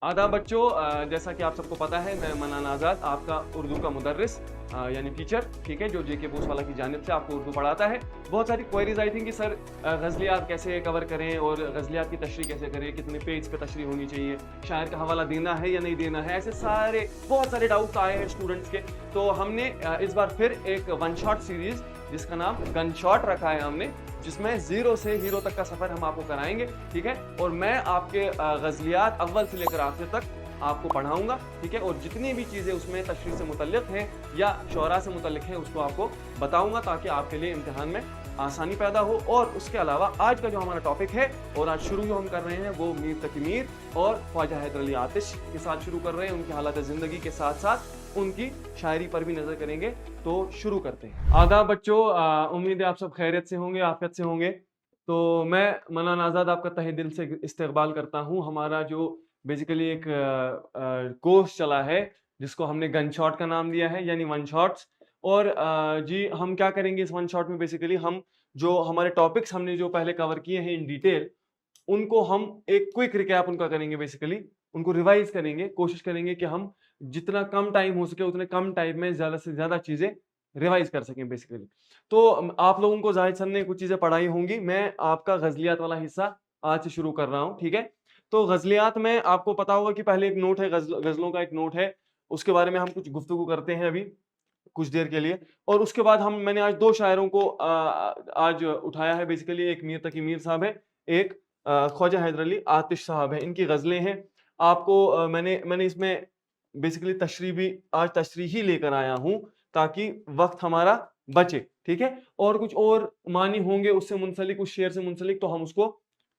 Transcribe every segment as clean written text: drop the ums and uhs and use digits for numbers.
आदाब बच्चों, जैसा कि आप सबको पता है मैं मनान आज़ाद आपका उर्दू का मुदर्रिस यानी टीचर, ठीक है, जो जेके बूसवाला की जानिब से आपको उर्दू पढ़ाता है। बहुत सारी क्वेरीज आई थी कि सर गज़लियात कैसे कवर करें और गज़लियात की तशरीह कैसे करें, कितने पेज पे तशरीह होनी चाहिए, शायर का हवाला देना है या नहीं देना है, ऐसे सारे बहुत सारे डाउट्स आए हैं स्टूडेंट्स के। तो हमने इस बार फिर एक वन शॉट सीरीज जिसका नाम गन शॉट रखा है हमने, जिसमें जीरो से हीरो तक का सफर हम आपको कराएंगे, ठीक है। और मैं आपके गज़लियात अव्वल से लेकर आखिर तक आपको पढ़ाऊंगा, ठीक है। और जितनी भी चीज़ें उसमें तशरीह से मुतल्लिक हैं या शोरा से मुतल्लिक हैं उसको आपको बताऊंगा, ताकि आपके लिए इम्तिहान में आसानी पैदा हो। और उसके अलावा आज का जो हमारा टॉपिक है और आज शुरू जो हम कर रहे हैं वो मीर तकी मीर और ख्वाजा हैदर अली आतिश के साथ शुरू कर रहे हैं। उनकी हालत ज़िंदगी के साथ साथ उनकी शायरी पर भी नज़र करेंगे। तो शुरू करते हैं। आदाब बच्चों, उम्मीद है आप सब खैरियत से होंगे, आफियत से होंगे। तो मैं मनान आज़ाद आपका तहे दिल से इस्तकबाल करता हूँ। हमारा जो बेसिकली एक कोर्स चला है जिसको हमने गन शॉट का नाम दिया है, यानी वन शॉट्स। और जी हम क्या करेंगे इस वन शॉट में, बेसिकली हम जो हमारे टॉपिक्स हमने जो पहले कवर किए हैं इन डिटेल, उनको हम एक क्विक रिकैप उनका करेंगे, बेसिकली उनको रिवाइज करेंगे। कोशिश करेंगे कि हम जितना कम टाइम हो सके उतने कम टाइम में ज्यादा से ज्यादा चीजें रिवाइज कर सकें बेसिकली। तो आप लोगों को जाहिद सर ने कुछ चीजें पढ़ाई होंगी। मैं आपका गजलियात वाला हिस्सा आज से शुरू कर रहा हूँ, ठीक है। तो गजलियात में आपको पता होगा कि पहले एक नोट है, गजलों का एक नोट है, उसके बारे में हम कुछ गुफ्तगू करते हैं अभी कुछ देर के लिए। और उसके बाद मैंने आज दो शायरों को आज उठाया है, बेसिकली एक मीर तकी मीर साहब है, एक ख्वाजा हैदर अली आतिश साहब है। इनकी गजलें हैं। आपको मैंने इसमें बेसिकली तशरीह भी आज तशरीह ही लेकर आया हूं, ताकि वक्त हमारा बचे, ठीक है। और कुछ और मानी होंगे उससे मुंसलिक, उस शेर से मुंसलिक, तो हम उसको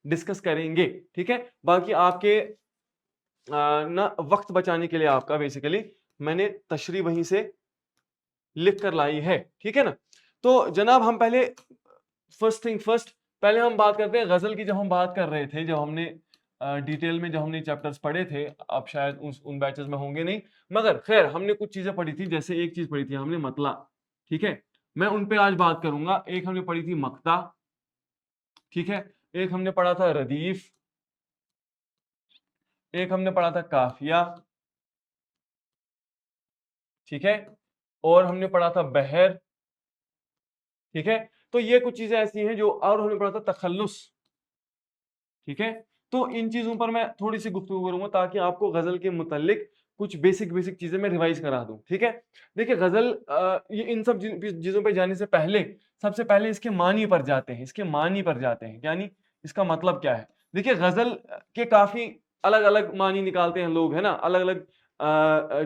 डिस्कस करेंगे, ठीक है। बाकी आपके ना वक्त बचाने के लिए आपका बेसिकली मैंने तशरीह वहीं से लिख कर लाई है, ठीक है ना। तो जनाब हम पहले फर्स्ट थिंग फर्स्ट, पहले हम बात करते हैं गजल की। जब हम बात कर रहे थे, जब हमने डिटेल में जब हमने चैप्टर्स पढ़े थे, अब शायद उन बैचेस में होंगे नहीं, मगर खैर हमने कुछ चीजें पढ़ी थी। जैसे एक चीज पढ़ी थी हमने मतला, ठीक है, मैं उन पे आज बात करूंगा। एक हमने पढ़ी थी मक्ता, ठीक है। एक हमने पढ़ा था रदीफ, एक हमने पढ़ा था काफिया, ठीक है। और हमने पढ़ा था बहर, ठीक है। तो ये कुछ चीजें ऐसी हैं जो, और हमने पढ़ा था तखल्लुस, ठीक है। तो इन चीजों पर मैं थोड़ी सी गुफ्तगू करूंगा, ताकि आपको गजल के मुतालिक कुछ बेसिक बेसिक चीजें मैं रिवाइज करा दूं, ठीक है। देखिए गजल, ये इन सब चीजों पे जाने से पहले सबसे पहले इसके मानी पर जाते हैं, इसके मानी पर जाते हैं, यानी इसका मतलब क्या है। देखिए गजल के काफी अलग अलग मानी निकालते हैं लोग, है ना। अलग अलग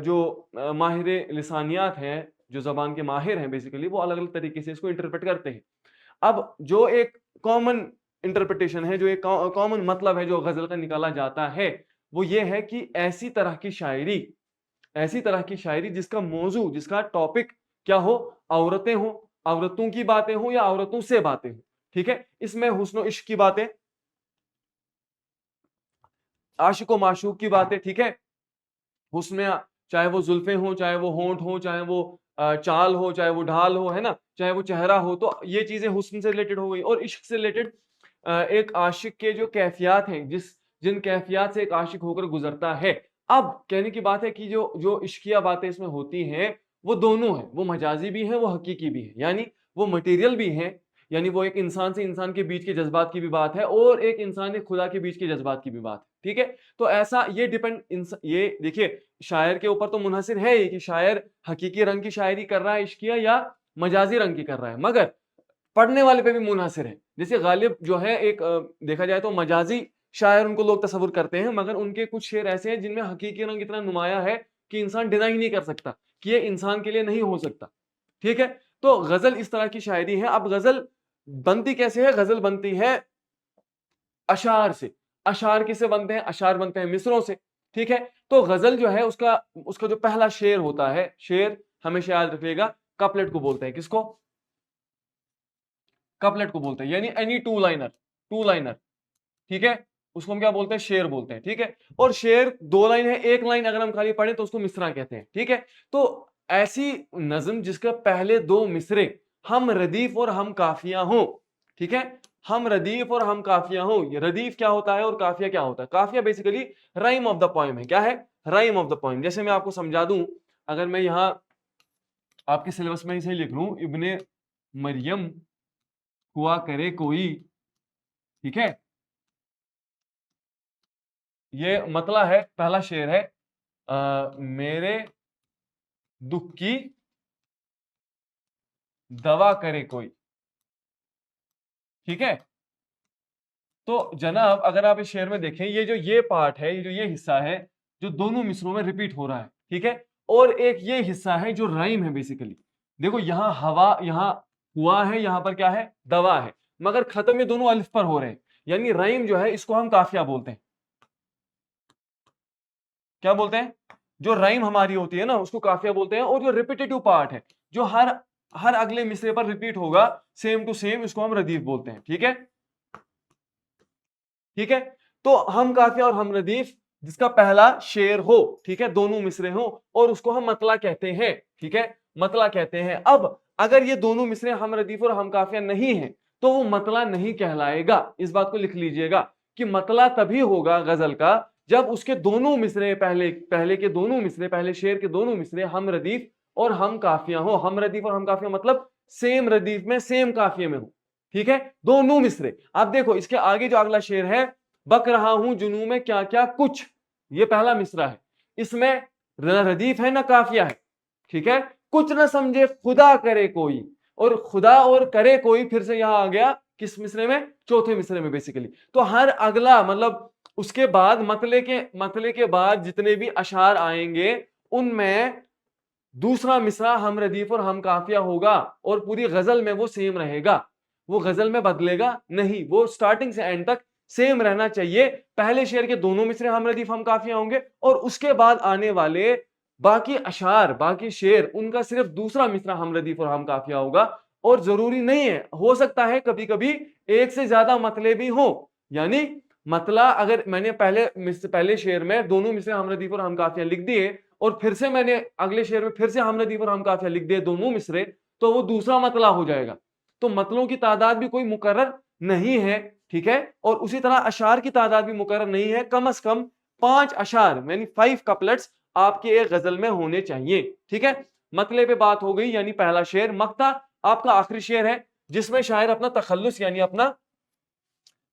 जो माहिर लिसानियात हैं, जो जबान के माहिर हैं, बेसिकली वो अलग अलग तरीके से इसको इंटरप्रेट करते हैं। अब जो एक कॉमन इंटरप्रिटेशन है, जो एक कॉमन मतलब है जो गजल का निकाला जाता है, वो ये है कि ऐसी तरह की शायरी जिसका मौजू, जिसका टॉपिक क्या हो, औरतें हो, औरतों की बातें हो या औरतों से बातें हो, ठीक है। इसमें हुस्न इश्क की बातें, आशिक व माशूक की बातें, ठीक है। हुस्न, चाहे वो जुल्फे हो, चाहे वो होंठ हो, चाहे वो चाल हो, चाहे वो ढाल हो, है ना, चाहे वो चेहरा हो, तो ये चीजें हुस्न से रिलेटेड हो गई। और इश्क से रिलेटेड एक आशिक के जो कैफियत हैं, जिन कैफियत से एक आशिक होकर गुजरता है। अब कहने की बात है कि जो जो इश्किया बातें इसमें होती हैं, वो दोनों हैं, वो मजाजी भी हैं, वो हकीकी भी है, यानी वो मटेरियल भी हैं, यानी वो एक इंसान से इंसान के बीच के जज्बात की भी बात है, और एक इंसान खुदा के बीच के जज्बात की भी बात है, ठीक है। तो ऐसा ये ये देखिए, शायर के ऊपर तो मुनहसिर है ही कि शायर हकीकी रंग की शायरी कर रहा है इश्किया, या मजाजी रंग की कर रहा है, मगर पढ़ने वाले पे भी मुनहसिर है। जैसे गालिब जो है एक देखा जाए तो मजाजी शायर उनको लोग तस्वुर करते हैं, मगर उनके कुछ शेर ऐसे हैं जिनमें हकीकी रंग इतना नुमाया है कि इंसान डिनाई नहीं कर सकता कि ये इंसान के लिए नहीं हो सकता, ठीक है। तो गजल इस तरह की शायरी है। अब गजल बनती कैसे है? गजल बनती है अशार से। अशार किससे बनते हैं? अशार बनते हैं मिसरों से, ठीक है। तो गजल जो है उसका उसका जो पहला शेर होता है, शेर हमेशा याद रखिएगा, कपलेट को बोलते हैं। किसको? कपलेट को बोलते हैं, यानी एनी टू लाइनर, ठीक है, उसको हम क्या बोलते हैं? शेर बोलते हैं, ठीक है। और शेर दो लाइन है, एक लाइन अगर हम खाली पढ़े तो उसको मिसरा कहते हैं, ठीक है। तो ऐसी नज्म जिसका पहले दो मिसरे हम रदीफ और हम काफिया हो, ठीक है, हम रदीफ और हम काफिया हो। रदीफ क्या होता है और काफिया क्या होता है? काफिया basically rhyme of the poem है। क्या है? Rhyme of the poem. जैसे मैं आपको समझा दूं, अगर मैं यहां आपके सिलेबस में इसे लिख लूं, इब्ने मरियम हुआ करे कोई, ठीक है, ये मतला है, पहला शेर है, मेरे दुख की दवा करे कोई, ठीक है। तो जनाब अगर आप इस शेर में देखें, ये जो ये पार्ट है, ये जो ये हिस्सा है, जो दोनों मिसरों में रिपीट हो रहा है, ठीक है, और एक ये हिस्सा है जो राइम है बेसिकली। देखो यहां हवा, यहां हुआ है, यहां पर क्या है? दवा है, मगर खत्म ये दोनों अलिफ पर हो रहे हैं, यानी राइम जो है इसको हम काफिया बोलते हैं। क्या बोलते हैं? जो राइम हमारी होती है ना उसको काफिया बोलते हैं, और जो रिपीटेटिव पार्ट है जो हर हर अगले मिसरे पर रिपीट होगा सेम टू सेम, इसको हम रदीफ बोलते हैं, ठीक है। ठीक है, तो हम काफिया और हम रदीफ जिसका पहला शेर हो, ठीक है, दोनों मिसरे हो, और उसको हम मतला कहते हैं, ठीक है, मतला कहते हैं। अब अगर ये दोनों मिसरे हम रदीफ और हम काफिया नहीं है तो वो मतला नहीं कहलाएगा। इस बात को लिख लीजिएगा कि मतला तभी होगा गजल का जब उसके दोनों मिसरे, पहले पहले के दोनों मिसरे, पहले शेर के दोनों मिसरे हम रदीफ और हम काफिया हो। हम रदीफ और हम काफिया मतलब सेम रदीफ में सेम काफिये में हो, ठीक है, दोनों मिसरे। आप देखो इसके आगे जो अगला शेर है, बक रहा हूं जुनू में क्या क्या कुछ, ये पहला मिसरा है, इसमें रदीफ है ना काफिया है, ठीक है। कुछ ना समझे खुदा करे कोई, और खुदा और करे कोई फिर से यहां आ गया किस मिसरे में? चौथे मिसरे में बेसिकली। तो हर अगला मतलब उसके बाद मतले के बाद जितने भी अशार आएंगे उनमें दूसरा मिसरा हम रदीफ और हम काफिया होगा, और पूरी गजल में वो सेम रहेगा, वो गजल में बदलेगा नहीं, वो स्टार्टिंग से एंड तक सेम रहना चाहिए। पहले शेर के दोनों मिसरे हम रदीफ हम काफिया होंगे, और उसके बाद आने वाले बाकी अशार, बाकी शेर, उनका सिर्फ दूसरा मिसरा हम रदीफ और हम काफिया होगा। और जरूरी नहीं है, हो सकता है कभी कभी एक से ज्यादा मतले भी हो, यानी मतला अगर मैंने पहले शेर में दोनों मिसरे हम रदीफ और हम काफिया लिख दिए, और फिर से मैंने अगले शेर में फिर से हम रदीफ और हम काफिया लिख दिए दोनों मिसरे, तो वो दूसरा मतला हो जाएगा। तो मतलों की तादाद भी कोई मुकर्रर नहीं है, ठीक है, और उसी तरह अशार की तादाद भी मुकर्रर नहीं है। कम से कम 5 अशार यानी 5 कपलेट्स आपके एक गजल में होने चाहिए, ठीक है। मतले पे बात हो गई, यानी पहला शेर। मक्ता आपका आखिरी शेर है जिसमें शायर अपना तखल्लुस यानी अपना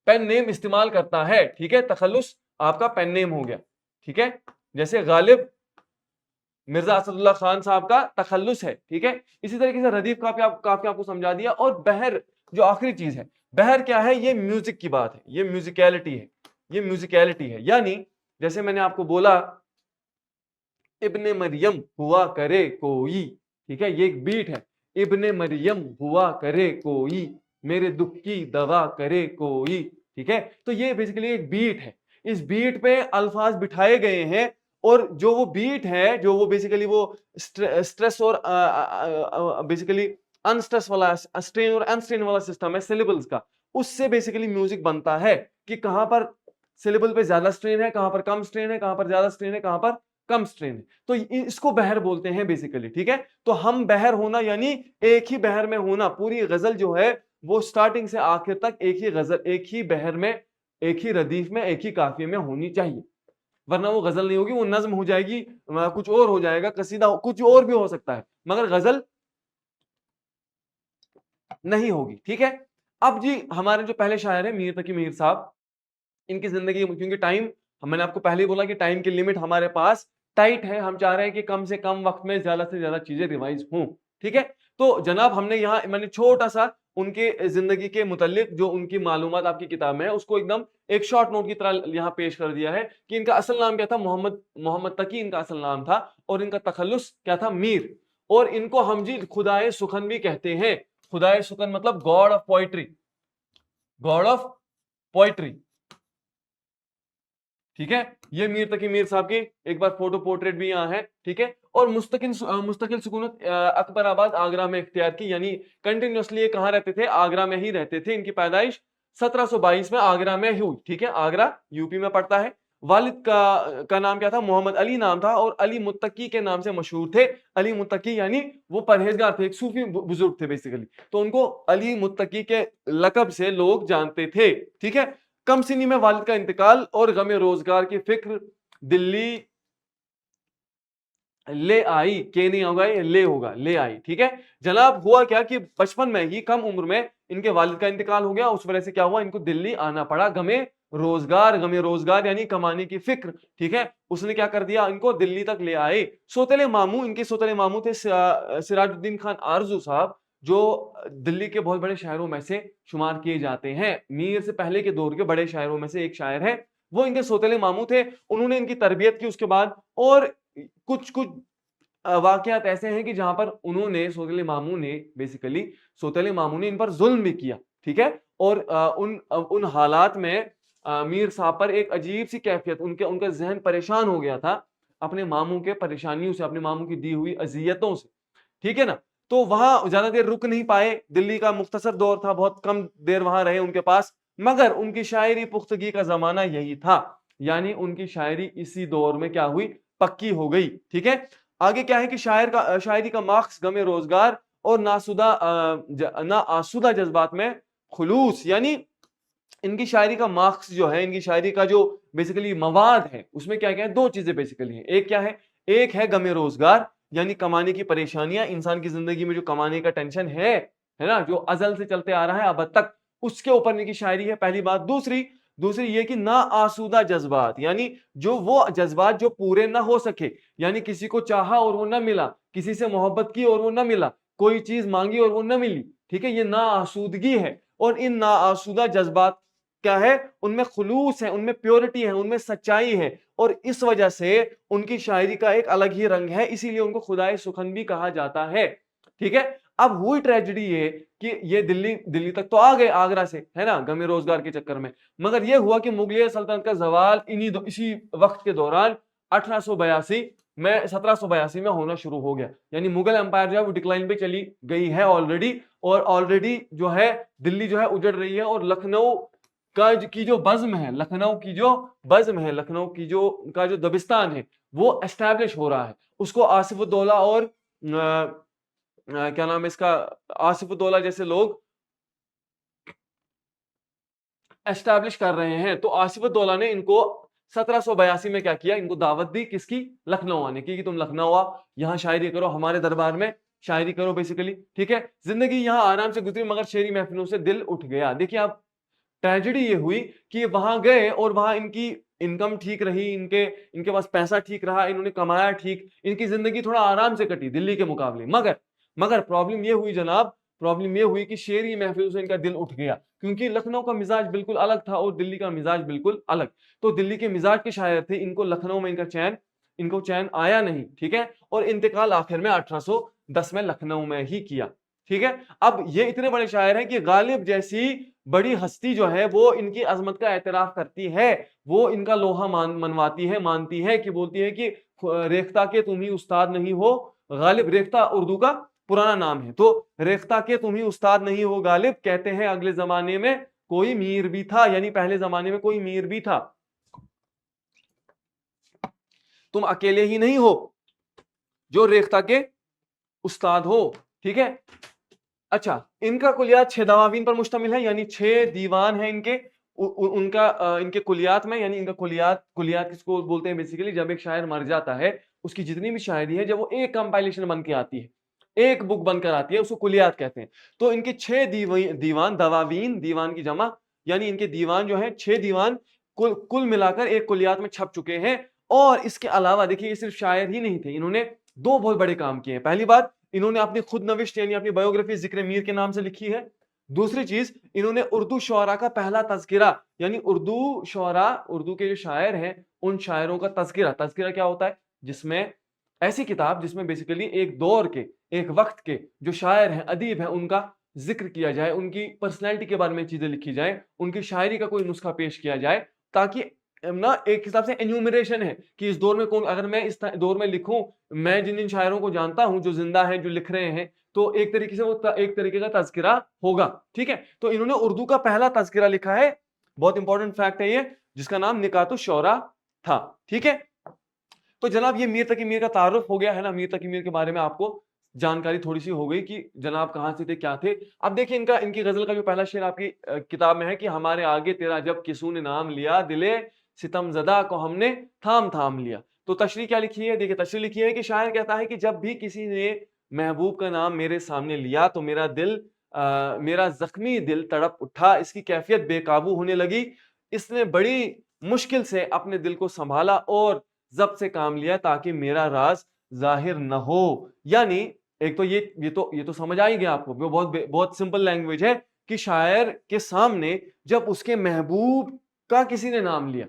पेन नेम इस्तेमाल करता है, ठीक है, तखल्लुस आपका पेन नेम हो गया, ठीक है। जैसे गालिब मिर्जा असदुल्ला खान साहब का तखल्लुस है, ठीक है। इसी तरीके से रदीफ काफी आपको समझा दिया। और बहर जो आखिरी चीज है, बहर क्या है? ये म्यूजिक की बात है, ये म्यूजिकलिटी है, ये म्यूजिकलिटी है। यानी जैसे मैंने आपको बोला इब्ने मरियम हुआ करे कोई, ठीक है, ये एक बीट है। इब्ने मरियम हुआ करे कोई, मेरे दुख की दवा करे कोई, ठीक है। तो ये बेसिकली एक बीट है, इस बीट पे अल्फाज बिठाए गए हैं, और जो वो बीट है, जो वो बेसिकली वो स्ट्रेस और बेसिकली अनस्ट्रेस वाला, स्ट्रेन और अनस्ट्रेन वाला सिस्टम है सिलेबल्स का, उससे बेसिकली म्यूजिक बनता है कि कहां पर सिलेबल पे ज्यादा स्ट्रेन है, कहां पर कम स्ट्रेन है, कहां पर ज्यादा स्ट्रेन है, कहां पर कम स्ट्रेन है। तो इसको बहर बोलते हैं बेसिकली, ठीक है। तो हम बहर होना यानी एक ही बहर में होना, पूरी गजल जो है वो स्टार्टिंग से आखिर तक एक ही गजल, एक ही बहर में, एक ही रदीफ में, एक ही काफिये में होनी चाहिए, वरना वो गजल नहीं होगी, वो नज्म हो जाएगी, कुछ और हो जाएगा, कसीदा कुछ और भी हो सकता है, मगर गजल नहीं होगी, ठीक है। अब जी हमारे जो पहले शायर है मीर तकी मीर साहब, इनकी जिंदगी, क्योंकि टाइम, मैंने आपको पहले ही बोला कि टाइम की लिमिट हमारे पास टाइट है, हम चाह रहे हैं कि कम से कम वक्त में ज्यादा से ज्यादा चीजें रिवाइज हों, ठीक है। तो जनाब हमने यहाँ मैंने छोटा सा उनके जिंदगी के मुतालिक जो उनकी मालूमात आपकी किताब में है उसको एकदम एक शॉर्ट नोट की तरह यहाँ पेश कर दिया है कि इनका असल नाम क्या था? मोहम्मद मोहम्मद तकी इनका असल नाम था, और इनका तखल्लुस क्या था? मीर। और इनको हम जी खुदाए सुखन भी कहते हैं। खुदाए सुखन मतलब God of poetry, God of poetry, ठीक है। ये मीर तकी मीर साहब की एक बार फोटो पोर्ट्रेट भी यहाँ है, ठीक है। और मुस्तकिल सुकूनत अकबराबाद आगरा में इख्तियार की, यानी कंटिन्यूसली ये कहाँ रहते थे? आगरा में ही रहते थे। इनकी पैदाइश 1722 में आगरा में हुई, ठीक है, आगरा यूपी में पड़ता है। वालिद का नाम क्या था? मोहम्मद अली नाम था और अली मुत्तकी के नाम से मशहूर थे। अली मुत्तकी यानी वो परहेजगार थे, एक सूफी बुजुर्ग थे बेसिकली, तो उनको अली मुत्तकी के लकब से लोग जानते थे। ठीक है, कम सिनी में वालिद का इंतकाल और गम रोजगार की फिक्र दिल्ली ले आई, के नहीं होगा, ये ले होगा, ले आई। ठीक है जनाब, हुआ क्या कि बचपन में ही, कम उम्र में इनके वालिद का इंतकाल हो गया, उस वजह से क्या हुआ, इनको दिल्ली आना पड़ा। गमे रोजगार यानी कमाने की फिक्र। ठीक है, उसने क्या कर दिया, इनको दिल्ली तक ले आए। सोतेले मामू, इनके सोतेले मामू थे सिराजुद्दीन खान आरजू साहब, जो दिल्ली के बहुत बड़े शायरों में से शुमार किए जाते हैं। मीर से पहले के दौर के बड़े शायरों में से एक शायर है, वो इनके सोतेले मामू थे। उन्होंने इनकी तरबियत की उसके बाद, और कुछ कुछ वाकयात ऐसे हैं कि जहां पर उन्होंने, सोतेले मामू ने इन पर जुल्म भी किया। ठीक है, और उन हालात में मीर साहब पर एक अजीब सी कैफियत, उनका जहन परेशान हो गया था अपने मामू के परेशानियों से, अपने मामू की दी हुई अजियतों से। ठीक है ना, तो वहां ज्यादा देर रुक नहीं पाए, दिल्ली का मुख्तसर दौर था, बहुत कम देर वहां रहे उनके पास, मगर उनकी शायरी पुख्तगी का जमाना यही था, यानी उनकी शायरी इसी दौर में क्या हुई, पक्की हो गई। ठीक है, आगे क्या है कि शायरी का मार्क्स गमे रोजगार और ना आसूदा जज्बात में खुलूस, यानी इनकी शायरी का मार्क्स जो है, इनकी शायरी का जो बेसिकली मवाद है, उसमें क्या क्या है, दो चीजें बेसिकली हैं। एक क्या है, एक है गमे रोजगार, यानी कमाने की परेशानियां, इंसान की जिंदगी में जो कमाने का टेंशन है ना, जो अजल से चलते आ रहा है अब तक, उसके ऊपर इनकी शायरी है, पहली बात। दूसरी दूसरी ये कि ना आसूदा जज्बात, यानी जो वो जज्बात जो पूरे ना हो सके, यानी किसी को चाहा और वो ना मिला, किसी से मोहब्बत की और वो ना मिला, कोई चीज मांगी और वो ना मिली। ठीक है, ये ना आसूदगी है। और इन ना आसूदा जज्बात क्या है, उनमें खुलूस है, उनमें प्योरिटी है, उनमें सच्चाई है, और इस वजह से उनकी शायरी का एक अलग ही रंग है, इसीलिए उनको खुदाए सुखन भी कहा जाता है। ठीक है, अब हुई ट्रेजेडी ये कि ये दिल्ली दिल्ली तक तो आ गए आगरा से, है ना, गमे रोजगार के चक्कर में, मगर ये हुआ कि मुगलिया सल्तनत का जवाल इसी वक्त के दौरान 1882 में 1782 में होना शुरू हो गया, यानी मुगल एम्पायर जो है वो डिक्लाइन पे चली गई है ऑलरेडी, और ऑलरेडी जो है दिल्ली जो है उजड़ रही है, और लखनऊ की जो बज्म है, लखनऊ की जो का जो दबिस्तान है, वो एस्टैब्लिश हो रहा है। उसको आसिफुद्दौला और क्या नाम है इसका, आसिफुद्दौला जैसे लोग एस्टैब्लिश कर रहे हैं। तो आसिफुद्दौला ने इनको 1782 में क्या किया, इनको दावत दी, किसकी, लखनऊ आने की, कि तुम लखनऊ आओ, यहाँ शायरी करो, हमारे दरबार में शायरी करो बेसिकली। ठीक है, जिंदगी यहाँ आराम से गुजरी, मगर शेरी महफिलों से दिल उठ गया। देखिए आप, ट्रेजेडी ये हुई कि वहां गए और वहां इनकी इनकम ठीक रही, इनके इनके पास पैसा ठीक रहा, इन्होंने कमाया ठीक, इनकी जिंदगी थोड़ा आराम से कटी दिल्ली के मुकाबले, मगर मगर प्रॉब्लम ये हुई जनाब, प्रॉब्लम ये हुई कि शेरी महफिल से इनका दिल उठ गया, क्योंकि लखनऊ का मिजाज बिल्कुल अलग था और दिल्ली का मिजाज बिल्कुल अलग। तो दिल्ली के मिजाज के शायर थे, इनको लखनऊ में इनको चैन आया नहीं। ठीक है, और इंतकाल आखिर में 1810 में लखनऊ में ही किया। ठीक है, अब ये इतने बड़े शायर हैं कि गालिब जैसी बड़ी हस्ती जो है वो इनकी अजमत का एतराफ करती है, वो इनका लोहा मनवाती है, मानती है, कि बोलती है कि रेख्ता के तुम ही उस्ताद नहीं हो गालिब, रेख्ता उर्दू का पुराना नाम है, तो रेख्ता के तुम ही उस्ताद नहीं हो गालिब, कहते हैं अगले जमाने में कोई मीर भी था, यानी पहले जमाने में कोई मीर भी था, तुम अकेले ही नहीं हो जो रेख्ता के उस्ताद हो। ठीक है, अच्छा, इनका कुलियात 6 दवावीन पर मुश्तमिल है, यानी 6 दीवान है इनके, इनके कुलियात में, यानी इनका कुलियात किसको बोलते हैं, बेसिकली जब एक शायर मर जाता है, उसकी जितनी भी शायरी है, जब वो एक कंपाइलेशन बन के आती है, एक बुक बनकर आती है, उसको कुलियात कहते हैं। तो इनके 6 दीवान, दवावीन, दीवान की जमा, यानी इनके दीवान जो है 6 दीवान कुल मिलाकर एक कुलियात में छप चुके हैं। और इसके अलावा देखिए, ये सिर्फ शायर ही नहीं थे, इन्होंने 2 बहुत बड़े काम किए हैं। पहली बात, इन्होंने अपनी खुद नविश्त यानी अपनी बायोग्राफी जिक्र मीर के नाम से लिखी है। दूसरी चीज, इन्होंने उर्दू शुअरा का पहला तज़किरा, यानी उर्दू के जो शायर हैं, उन शायरों का तज़किरा क्या होता है, जिसमें ऐसी किताब जिसमें बेसिकली एक दौर के, एक वक्त के जो शायर हैं, अदीब हैं, उनका जिक्र किया जाए, उनकी पर्सनैलिटी के बारे में चीजें लिखी जाए, उनकी शायरी का कोई नुस्खा पेश किया जाए, ताकि ना एक हिसाब से एन्यूमरेशन है कि इस दौर में कौन, अगर मैं इस दौर में लिखूं, मैं जिन जिन शायरों को जानता हूं जो जिंदा हैं, जो लिख रहे हैं, तो एक तरीके से वो एक तरीके का तज़किरा होगा। ठीक है, तो इन्होंने उर्दू का पहला तज़किरा लिखा है, बहुत इंपॉर्टेंट फैक्ट है ये, जिसका नाम निकातुश शौरा था। ठीक है, तो जनाब ये मीर तकी मीर का तारुफ हो गया है ना, मीर तकी मीर के बारे में आपको जानकारी थोड़ी सी हो गई कि जनाब कहाँ से थे, क्या थे। अब देखिए इनकी गजल का जो पहला शेर आपकी किताब में है कि हमारे आगे तेरा जब किसू ने नाम लिया, दिले सितमज़दा को हमने थाम थाम लिया। तो तशरीह क्या लिखी है, देखिए तशरीह लिखी है कि शायर कहता है कि जब भी किसी ने महबूब का नाम मेरे सामने लिया तो मेरा जख्मी दिल तड़प उठा, इसकी कैफियत बेकाबू होने लगी। इसने बड़ी मुश्किल से अपने दिल को संभाला और ज़ब्त से काम लिया ताकि मेरा राज ज़ाहिर न हो। यानी एक तो ये तो समझ आ ही गया आपको, वो बहुत सिंपल लैंग्वेज है कि शायर के सामने जब उसके महबूब का किसी ने नाम लिया,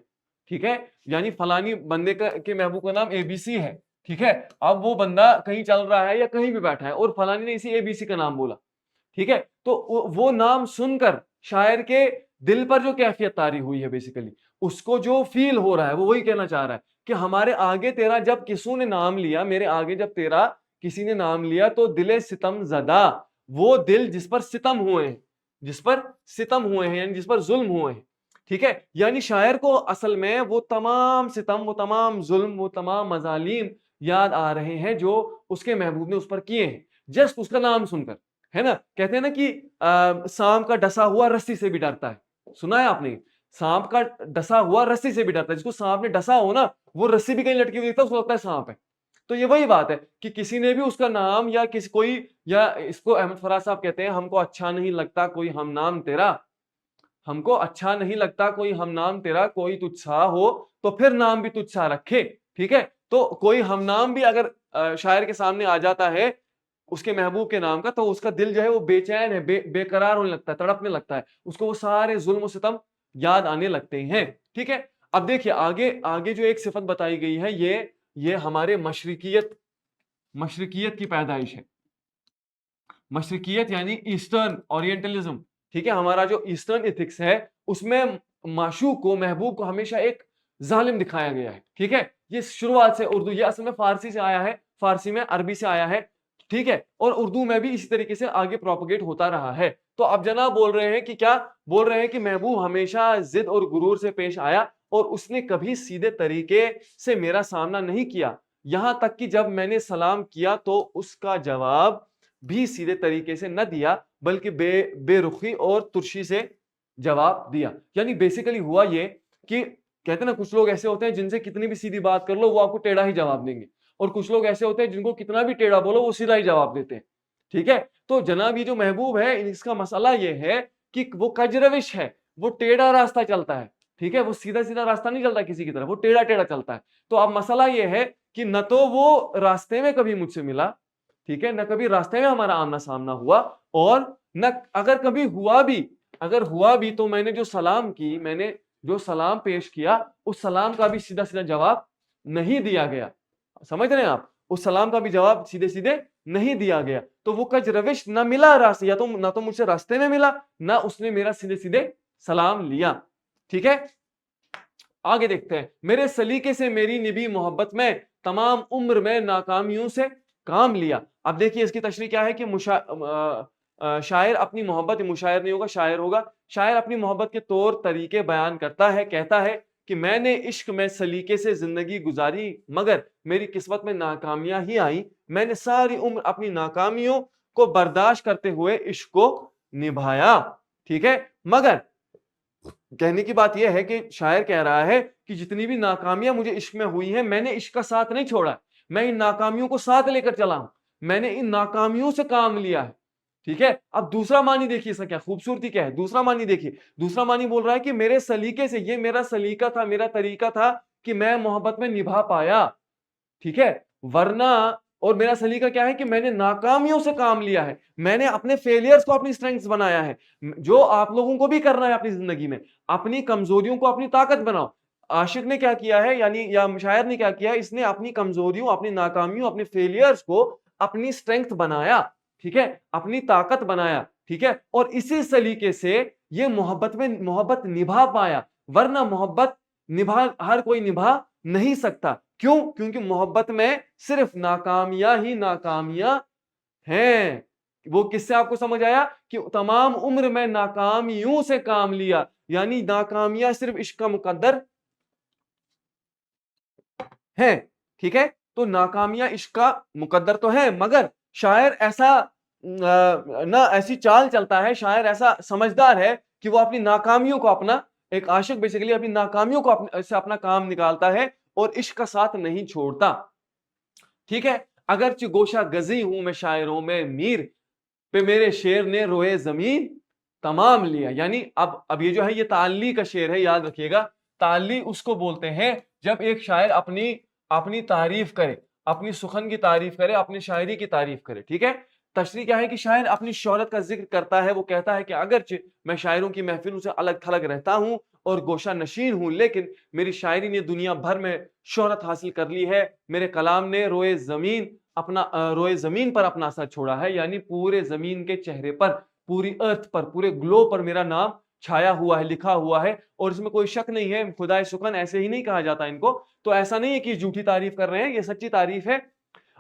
ठीक है, यानी फलानी बंदे के महबूब का नाम एबीसी है, ठीक है, अब वो बंदा कहीं चल रहा है या कहीं भी बैठा है और फलानी ने इसी एबीसी का नाम बोला, ठीक है, तो वो नाम सुनकर शायर के दिल पर जो कैफियत तारी हुई है, बेसिकली उसको जो फील हो रहा है वो वही कहना चाह रहा है कि हमारे आगे तेरा जब किसू ने नाम लिया, मेरे आगे जब तेरा किसी ने नाम लिया तो दिले सितम जदा, वो दिल जिस पर सितम हुए हैं, जिस पर सितम हुए हैं, यानी जिस पर जुल्म हुए हैं, ठीक है, यानी शायर को असल में वो तमाम सितम, वो तमाम जुल्म, वो तमाम मजालिम याद आ रहे हैं जो उसके महबूब ने उस पर किए हैं, जस्ट उसका नाम सुनकर, है ना। कहते हैं ना कि सांप का डसा हुआ रस्सी से भी डरता है, सुना है आपने, सांप का डसा हुआ रस्सी से भी डरता है, जिसको सांप ने डसा हो ना, वो रस्सी भी कहीं लटकी हुई देखता है उसको लगता है सांप है। तो ये वही बात है कि किसी ने भी उसका नाम या किसी कोई, या इसको अहमद फराज साहब कहते हैं, हमको अच्छा नहीं लगता कोई हम नाम तेरा, हमको अच्छा नहीं लगता कोई हम नाम तेरा, कोई तुझसा हो तो फिर नाम भी तुझसा रखे, ठीक है। तो कोई हम नाम भी अगर शायर के सामने आ जाता है उसके महबूब के नाम का, तो उसका दिल जो है वो बेचैन है, बेकरार होने लगता है, तड़पने लगता है, उसको वो सारे जुल्म सितम याद आने लगते हैं, ठीक है। अब देखिए आगे आगे जो एक सिफत बताई गई है, ये हमारे मशरिकियत की पैदाइश है। मशरिकियत यानी ईस्टर्न ओरिएंटलिज्म, ठीक है, हमारा जो ईस्टर्न एथिक्स है उसमें माशूक को, महबूब को हमेशा एक जालिम दिखाया गया है, ठीक है। ये शुरुआत से उर्दू, ये असल में फारसी से आया है, फारसी में अरबी से आया है, ठीक है, और उर्दू में भी इसी तरीके से आगे प्रोपोगेट होता रहा है। तो अब जनाब बोल रहे हैं कि क्या बोल रहे हैं कि महबूब हमेशा जिद और गुरूर से पेश आया और उसने कभी सीधे तरीके से मेरा सामना नहीं किया, यहां तक कि जब मैंने सलाम किया तो उसका जवाब भी सीधे तरीके से न दिया, बल्कि बेरुखी और तुर्शी से जवाब दिया। यानी बेसिकली हुआ ये कि कहते हैं ना, कुछ लोग ऐसे होते हैं जिनसे कितनी भी सीधी बात कर लो वो आपको टेढ़ा ही जवाब देंगे, और कुछ लोग ऐसे होते हैं जिनको कितना भी टेढ़ा बोलो वो सीधा ही जवाब देते हैं, ठीक है। तो जनाब ये जो महबूब है इसका मसला ये है कि वो कजरविश है, वो टेढ़ा रास्ता चलता है, ठीक है, वो सीधा सीधा रास्ता नहीं चलता किसी की तरफ, वो टेढ़ा टेढ़ा चलता है। तो अब मसला ये है कि न तो वो रास्ते में कभी मुझसे मिला, ठीक है, न कभी रास्ते में हमारा आमना सामना हुआ, और न अगर कभी हुआ भी तो मैंने जो सलाम पेश किया उस सलाम का भी सीधा सीधा जवाब नहीं दिया गया, समझ रहे हैं आप, उस सलाम का भी जवाब सीधे सीधे नहीं दिया गया। तो वो कज रविश ना मिला रास्ते, या तो ना तो मुझसे रास्ते में मिला, ना उसने मेरा सीधे सीधे सलाम लिया, ठीक है। आगे देखते हैं, मेरे सलीके से मेरी निभी मोहब्बत में तमाम उम्र में नाकामियों से काम लिया। अब देखिए इसकी तशरीह क्या है कि शायर अपनी मोहब्बत, मुशायर नहीं होगा शायर होगा, शायर अपनी मोहब्बत के तौर तरीके बयान करता है, कहता है कि मैंने इश्क में सलीके से जिंदगी गुजारी मगर मेरी किस्मत में नाकामियां ही आई, मैंने सारी उम्र अपनी नाकामियों को बर्दाश्त करते हुए इश्क को निभाया, ठीक है। मगर कहने की बात यह है कि शायर कह रहा है कि जितनी भी नाकामियां मुझे इश्क में हुई हैं, मैंने इश्क का साथ नहीं छोड़ा, मैं इन नाकामियों को साथ लेकर चला हूं, मैंने इन नाकामियों से काम लिया है, ठीक है। अब दूसरा मानी देखिए इसका क्या खूबसूरती क्या है, दूसरा मानी देखिए, दूसरा मानी बोल रहा है कि मेरे सलीके से, ये मेरा सलीका था, मेरा तरीका था कि मैं मोहब्बत में निभा पाया, ठीक है, वरना, और मेरा सलीका क्या है कि मैंने नाकामियों से काम लिया है, मैंने अपने फेलियर्स को अपनी स्ट्रेंथ्स बनाया है, जो आप लोगों को भी करना है अपनी जिंदगी में, अपनी कमजोरियों को अपनी ताकत बनाओ। आशिक ने क्या किया है, यानी या शायर ने क्या किया है, इसने अपनी कमजोरियों, अपनी नाकामियों, अपने फेलियर्स को अपनी स्ट्रेंथ बनाया, ठीक है, अपनी ताकत बनाया, ठीक है, और इसी सलीके से ये मोहब्बत निभा पाया, वरना मोहब्बत हर कोई निभा नहीं सकता। क्यों? क्योंकि मोहब्बत में सिर्फ नाकामियां ही नाकामियां हैं। वो किससे आपको समझ आया कि तमाम उम्र में नाकामियों से काम लिया, यानी नाकामियां सिर्फ इश्क का मुकद्दर हैं, ठीक है? तो नाकामियां इश्क का मुकद्दर तो है, मगर शायर ऐसा ना ऐसी चाल चलता है, शायर ऐसा समझदार है कि वो अपनी नाकामियों को अपना एक आशिक बेसिकली अपनी नाकामियों को से अपना काम निकालता है और इश्क का साथ नहीं छोड़ता, ठीक है? अगरचे गोशा गजी हूं मैं शायरों में मीर, पे मेरे शेर ने रोए जमीन तमाम लिया। यानी अब ये जो है ये ताल्ली का शेर है, याद रखिएगा। ताल्ली उसको बोलते हैं जब एक शायर अपनी अपनी तारीफ करे, अपनी सुखन की तारीफ करे, अपनी शायरी की तारीफ करे, ठीक है? तशरीह क्या है कि शायर अपनी शोहरत का जिक्र करता है, वो कहता है कि अगरचे मैं शायरों की महफिलों से अलग थलग रहता हूं और गोशा नशीन हूं, लेकिन मेरी शायरी ने दुनिया भर में शोहरत हासिल कर ली है। मेरे कलाम ने रोए जमीन रोए जमीन पर अपना असर छोड़ा है, यानी पूरे जमीन के चेहरे पर, पूरी अर्थ पर, पूरे ग्लोब पर मेरा नाम छाया हुआ है, लिखा हुआ है। और इसमें कोई शक नहीं है, खुदाए सुकन ऐसे ही नहीं कहा जाता इनको। तो ऐसा नहीं है कि झूठी तारीफ कर रहे हैं, ये सच्ची तारीफ है।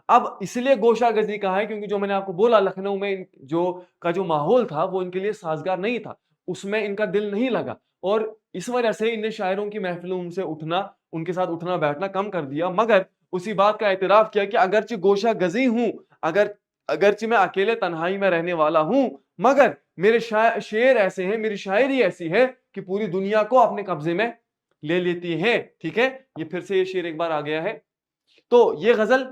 अब इसलिए गोशा गजी कहा है क्योंकि जो मैंने आपको बोला, लखनऊ में जो माहौल था वो इनके लिए साजगार नहीं था, उसमें इनका दिल नहीं लगा और इस वजह से इन्हें शायरों की महफिलों से उठना, उनके साथ उठना बैठना कम कर दिया। मगर उसी बात का एतराफ किया कि अगरचे गोशा गजी हूं, अगरचे मैं अकेले तन्हाई में रहने वाला हूं, मगर मेरे शेर ऐसे हैं, मेरी शायरी ऐसी है कि पूरी दुनिया को अपने कब्जे में ले लेती है, ठीक है? ये फिर से ये शेर एक बार आ गया है। तो ये गजल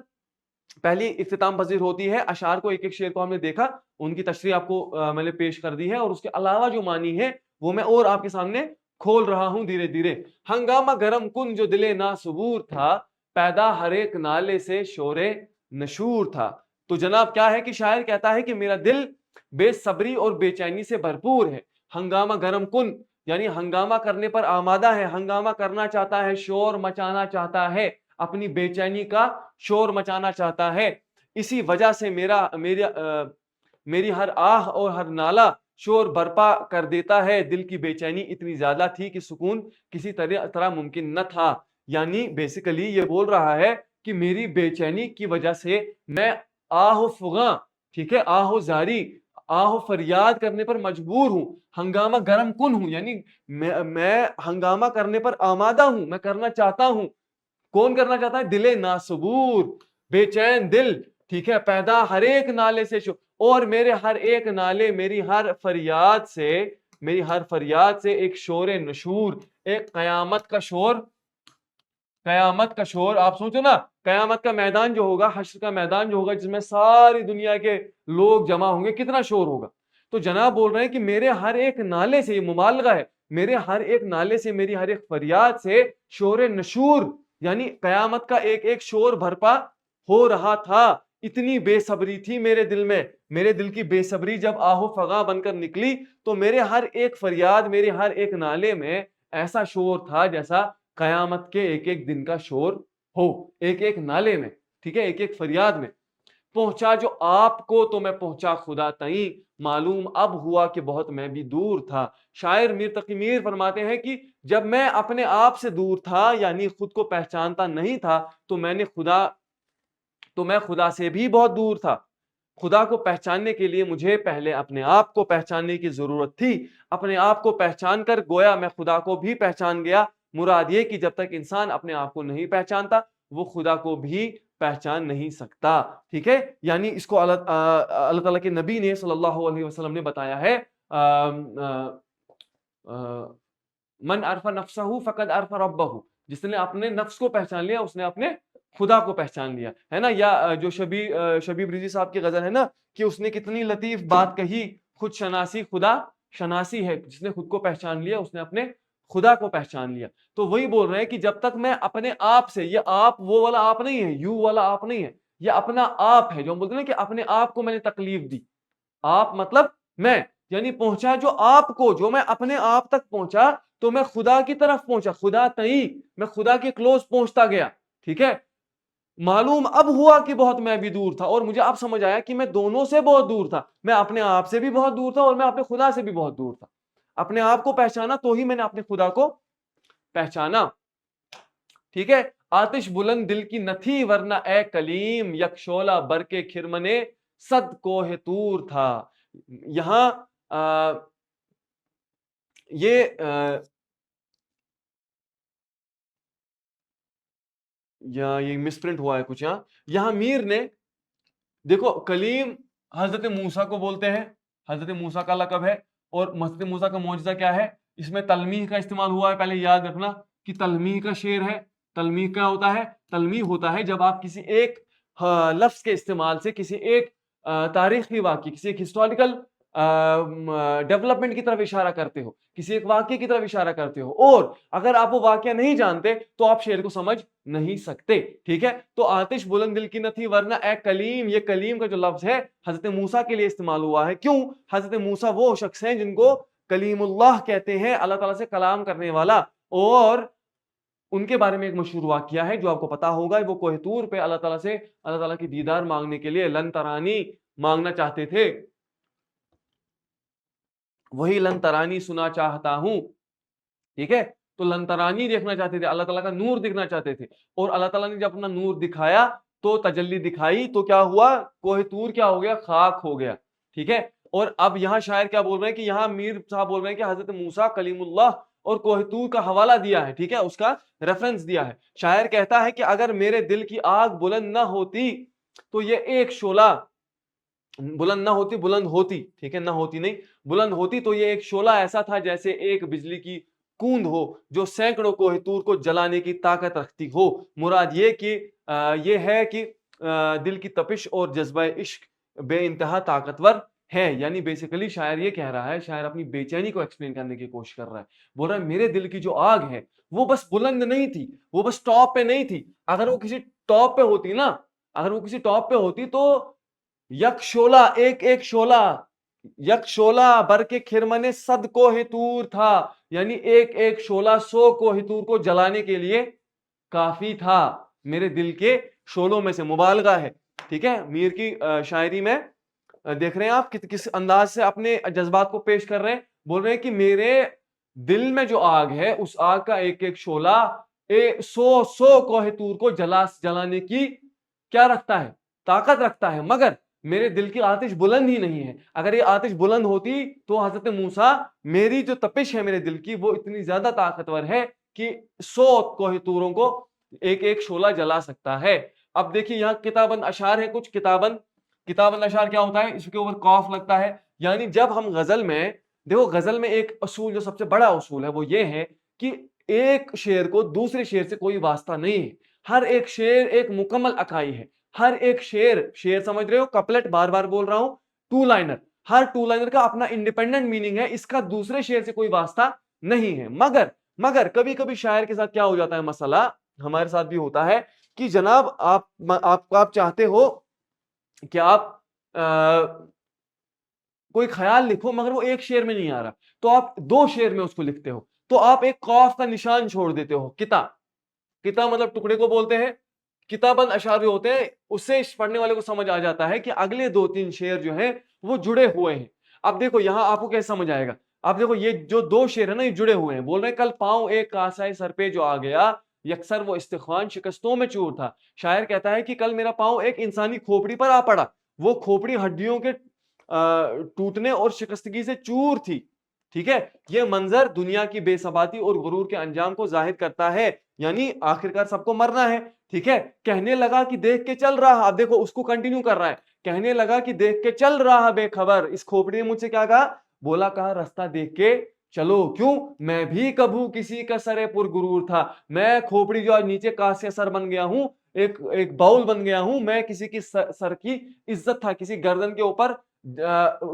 पहली इख्तिताम पजीर होती है। अशार को एक एक शेर को हमने देखा, उनकी तशरीह आपको मैंने पेश कर दी है और उसके अलावा जो मानी है वो मैं और आपके सामने खोल रहा हूं धीरे धीरे। हंगामा गरम कुन जो दिले ना सबूर था, पैदा हर एक नाले से शोरे नशूर था। तो जनाब क्या है कि शायर कहता है कि मेरा दिल बेसब्री और बेचैनी से भरपूर है। हंगामा गरम कुन यानी हंगामा करने पर आमादा है, हंगामा करना चाहता है, शोर मचाना चाहता है, अपनी बेचैनी का शोर मचाना चाहता है। इसी वजह से मेरी हर आह और हर नाला शोर बर्पा कर देता है। दिल की बेचैनी इतनी ज्यादा थी कि सुकून किसी तरह मुमकिन न था। यानी बेसिकली ये बोल रहा है कि मेरी बेचैनी की वजह से मैं आहो फुगा, ठीक है, आहो जारी, आहो फरियाद करने पर मजबूर हूं, हंगामा गरम कुन हूं, यानी मैं हंगामा करने पर आमादा हूं, मैं करना चाहता हूं। कौन करना चाहता है? दिले नासबूर, बेचैन दिल, ठीक है, पैदा हर एक नाले से और मेरे हर एक नाले, मेरी हर फरियाद से एक शोर नशूर, एक कयामत का शोर, कयामत का शोर। आप सोचो ना, कयामत का मैदान जो होगा, हश्र का मैदान जो होगा, जिसमें सारी दुनिया के लोग जमा होंगे, कितना शोर होगा। तो जनाब बोल रहे हैं कि मेरे हर एक नाले से, ये मुबालगा है, मेरे हर एक नाले से, मेरी हर एक फरियाद से शोर नशूर यानी कयामत का एक एक शोर भरपा हो रहा था। इतनी बेसब्री थी मेरे दिल में, मेरे दिल की बेसब्री जब आहो फगा बनकर निकली, तो मेरे हर एक फरियाद, मेरे हर एक नाले में ऐसा शोर था जैसा कयामत के एक एक दिन का शोर हो, एक एक नाले में, ठीक है, एक एक फरियाद में। पहुंचा जो आपको तो मैं पहुंचा खुदा तई, मालूम अब हुआ कि बहुत मैं भी दूर था। शायर मीर तकी मीर फरमाते हैं कि जब मैं अपने आप से दूर था, यानी खुद को पहचानता नहीं था, तो मैं खुदा से भी बहुत दूर था। खुदा को पहचानने के लिए मुझे पहले अपने आप को पहचानने की जरूरत थी। अपने आप को पहचान कर गोया मैं खुदा को भी पहचान गया। मुराद ये कि जब तक इंसान अपने आप को नहीं पहचानता, वो खुदा को भी पहचान नहीं सकता, ठीक है। यानी इसको अल्लाह ताला के नबी ने सल्लल्लाहु अलैहि वसल्लम ने बताया है, मन अरफा नफ्सहू फकद अरफा रब्बहू, जिसने अपने नफ्स को पहचान लिया, उसने अपने खुदा को पहचान लिया, है ना। या जो शबीब रिजी साहब की गजल है ना, कि उसने कितनी लतीफ बात कही, खुद शनासी खुदा शनासी है, जिसने खुद को पहचान लिया उसने अपने खुदा को पहचान लिया। तो वही बोल रहे हैं कि जब तक मैं अपने आप से, ये आप वो वाला आप नहीं है, यू वाला आप नहीं है, ये अपना आप है, जो हम बोलते हैं कि अपने आप को मैंने तकलीफ दी। आप मतलब मैं, यानी पहुंचा जो आपको, जो मैं अपने आप तक पहुंचा, तो मैं खुदा की तरफ पहुंचा, खुदा तई, मैं खुदा के क्लोज पहुंचता गया, ठीक है। मालूम अब हुआ कि बहुत मैं भी दूर था, और मुझे अब समझ आया कि मैं दोनों से बहुत दूर था, मैं अपने आप से भी बहुत दूर था और मैं अपने खुदा से भी बहुत दूर था। अपने आप को पहचाना तो ही मैंने अपने खुदा को पहचाना, ठीक है। आतिश बुलंद दिल की न थी वरना ए कलीम, यकशोला बर के खिरमने सद कोहे तूर था। यहां ये या ये मिसप्रिंट हुआ है कुछ यहाँ मीर ने, देखो कलीम हजरत मूसा को बोलते हैं, हजरत मूसा का लकब है। और हजरत मूसा का मौजज़ा क्या है, इसमें तलमीह का इस्तेमाल हुआ है। पहले याद रखना कि तलमीह का शेर है। तलमीह क्या होता है? तलमीह होता है जब आप किसी एक लफ्ज के इस्तेमाल से किसी एक तारीखी वाक़ई, किसी एक हिस्टोरिकल डेवलपमेंट की तरफ इशारा करते हो, किसी एक वाक्य की तरफ इशारा करते हो, और अगर आप वो वाक्य नहीं जानते तो आप शेर को समझ नहीं सकते। ठीक है, तो आतिश बुलंद दिल की न थी वरना ए कलीम, ये कलीम का जो लफ्ज है हजरत मूसा के लिए इस्तेमाल हुआ है। क्यों? हजरत मूसा वो शख्स हैं जिनको कलीमुल्लाह कहते हैं, अल्लाह ताला से कलाम करने वाला। और उनके बारे में एक मशहूर वाकया है जो आपको पता होगा, वो कोह तूर पे अल्लाह ताला से अल्लाह ताला की दीदार मांगने के लिए लन तरानी मांगना चाहते थे। वही लन तरानी सुना चाहता हूं। ठीक है, तो लन तरानी देखना चाहते थे, अल्लाह ताला का नूर दिखना चाहते थे। और अल्लाह ताला ने जब अपना नूर दिखाया तो तजल्ली दिखाई तो क्या हुआ? कोह तूर क्या हो गया? खाक हो गया। ठीक है, और अब यहां शायर क्या बोल रहे हैं कि यहां मीर साहब बोल रहे हैं कि हजरत मूसा कलीमुल्लाह और कोह तूर का हवाला दिया है। ठीक है, उसका रेफरेंस दिया है। शायर कहता है कि अगर मेरे दिल की आग बुलंद ना होती तो ये एक शोला, बुलंद ना होती, बुलंद होती, ठीक है, ना होती नहीं, बुलंद होती तो ये एक शोला ऐसा था जैसे एक बिजली की कूंद हो जो सैकड़ों कोहितूर को जलाने की ताकत रखती हो। मुराद ये कि ये है कि दिल की तपिश और जज्बा इश्क बेइंतहा ताकतवर है। यानी बेसिकली शायर ये कह रहा है, शायर अपनी बेचैनी को एक्सप्लेन करने की कोशिश कर रहा है। बोल रहा है मेरे दिल की जो आग है वो बस बुलंद नहीं थी, वो बस टॉप पे नहीं थी। अगर वो किसी टॉप पे होती ना, अगर वो किसी टॉप पे होती तो यक शोला, एक एक शोला, यक शोला बर के खिरमने सद को हितूर था। यानी एक एक शोला 100 को हितूर को जलाने के लिए काफी था। मेरे दिल के शोलों में से मुबालगा है। ठीक है, मीर की शायरी में देख रहे हैं आप किस अंदाज से अपने जज्बात को पेश कर रहे हैं। बोल रहे हैं कि मेरे दिल में जो आग है उस आग का एक एक शोला 100 कोहितूर को जलाने की क्या रखता है? ताकत रखता है। मगर मेरे दिल की आतिश बुलंद ही नहीं है। अगर ये आतिश बुलंद होती तो हजरत मूसा, मेरी जो तपिश है मेरे दिल की वो इतनी ज्यादा ताकतवर है कि 100 कोहितूरों को एक एक शोला जला सकता है। अब देखिए यहाँ किताबन अशार है कुछ। किताबन अशार क्या होता है? इसके ऊपर कॉफ लगता है। यानी जब हम गजल में, देखो गजल में एक असूल जो सबसे बड़ा असूल है वो ये है कि एक शेर को दूसरे शेर से कोई वास्ता नहीं है। हर एक शेर एक मुकम्मल अकाई है। हर एक शेर, शेर समझ रहे हो, कपलेट बार बार बोल रहा हूं, टू लाइनर, हर टू लाइनर का अपना इंडिपेंडेंट मीनिंग है, इसका दूसरे शेर से कोई वास्ता नहीं है। मगर मगर कभी कभी शायर के साथ क्या हो जाता है मसला, हमारे साथ भी होता है कि जनाब आप चाहते हो कि आप कोई ख्याल लिखो मगर वो एक शेर में नहीं आ रहा, तो आप दो शेर में उसको लिखते हो, तो आप एक कॉफ का निशान छोड़ देते हो। किता, किता मतलब टुकड़े को बोलते हैं। किताबन अशार होते हैं, उससे पढ़ने वाले को समझ आ जाता है कि अगले दो तीन शेर जो है वो जुड़े हुए हैं। अब देखो यहां आपको कैसे समझ आएगा। अब देखो ये जो दो शेर है ना ये जुड़े हुए हैं। बोल रहे हैं कल पांव एक कासाए सर पे जो आ गया, यकसर वो इस्तिख्वान शिकस्तों में चूर था। शायर कहता है कि कल मेरा पांव एक इंसानी खोपड़ी पर आ पड़ा, वो खोपड़ी हड्डियों के टूटने और शिकस्तगी से चूर थी। ठीक है, ये मंजर दुनिया की बेसबाती और गुरूर के अंजाम को जाहिर करता है। यानी आखिरकार सबको मरना है। ठीक है, कहने लगा कि देख के चल रहा, अब देखो उसको कंटिन्यू कर रहा है, कहने लगा कि देख के चल रहा बेखबर। इस खोपड़ी ने मुझसे क्या कहा? बोला कहा रास्ता देख के चलो। क्यों? मैं भी कभू किसी का सरे पुर गुरूर था। मैं खोपड़ी जो आज नीचे कासे सर बन गया हूं, एक एक बाउल बन गया हूं, मैं किसी की सर की इज्जत था, किसी गर्दन के ऊपर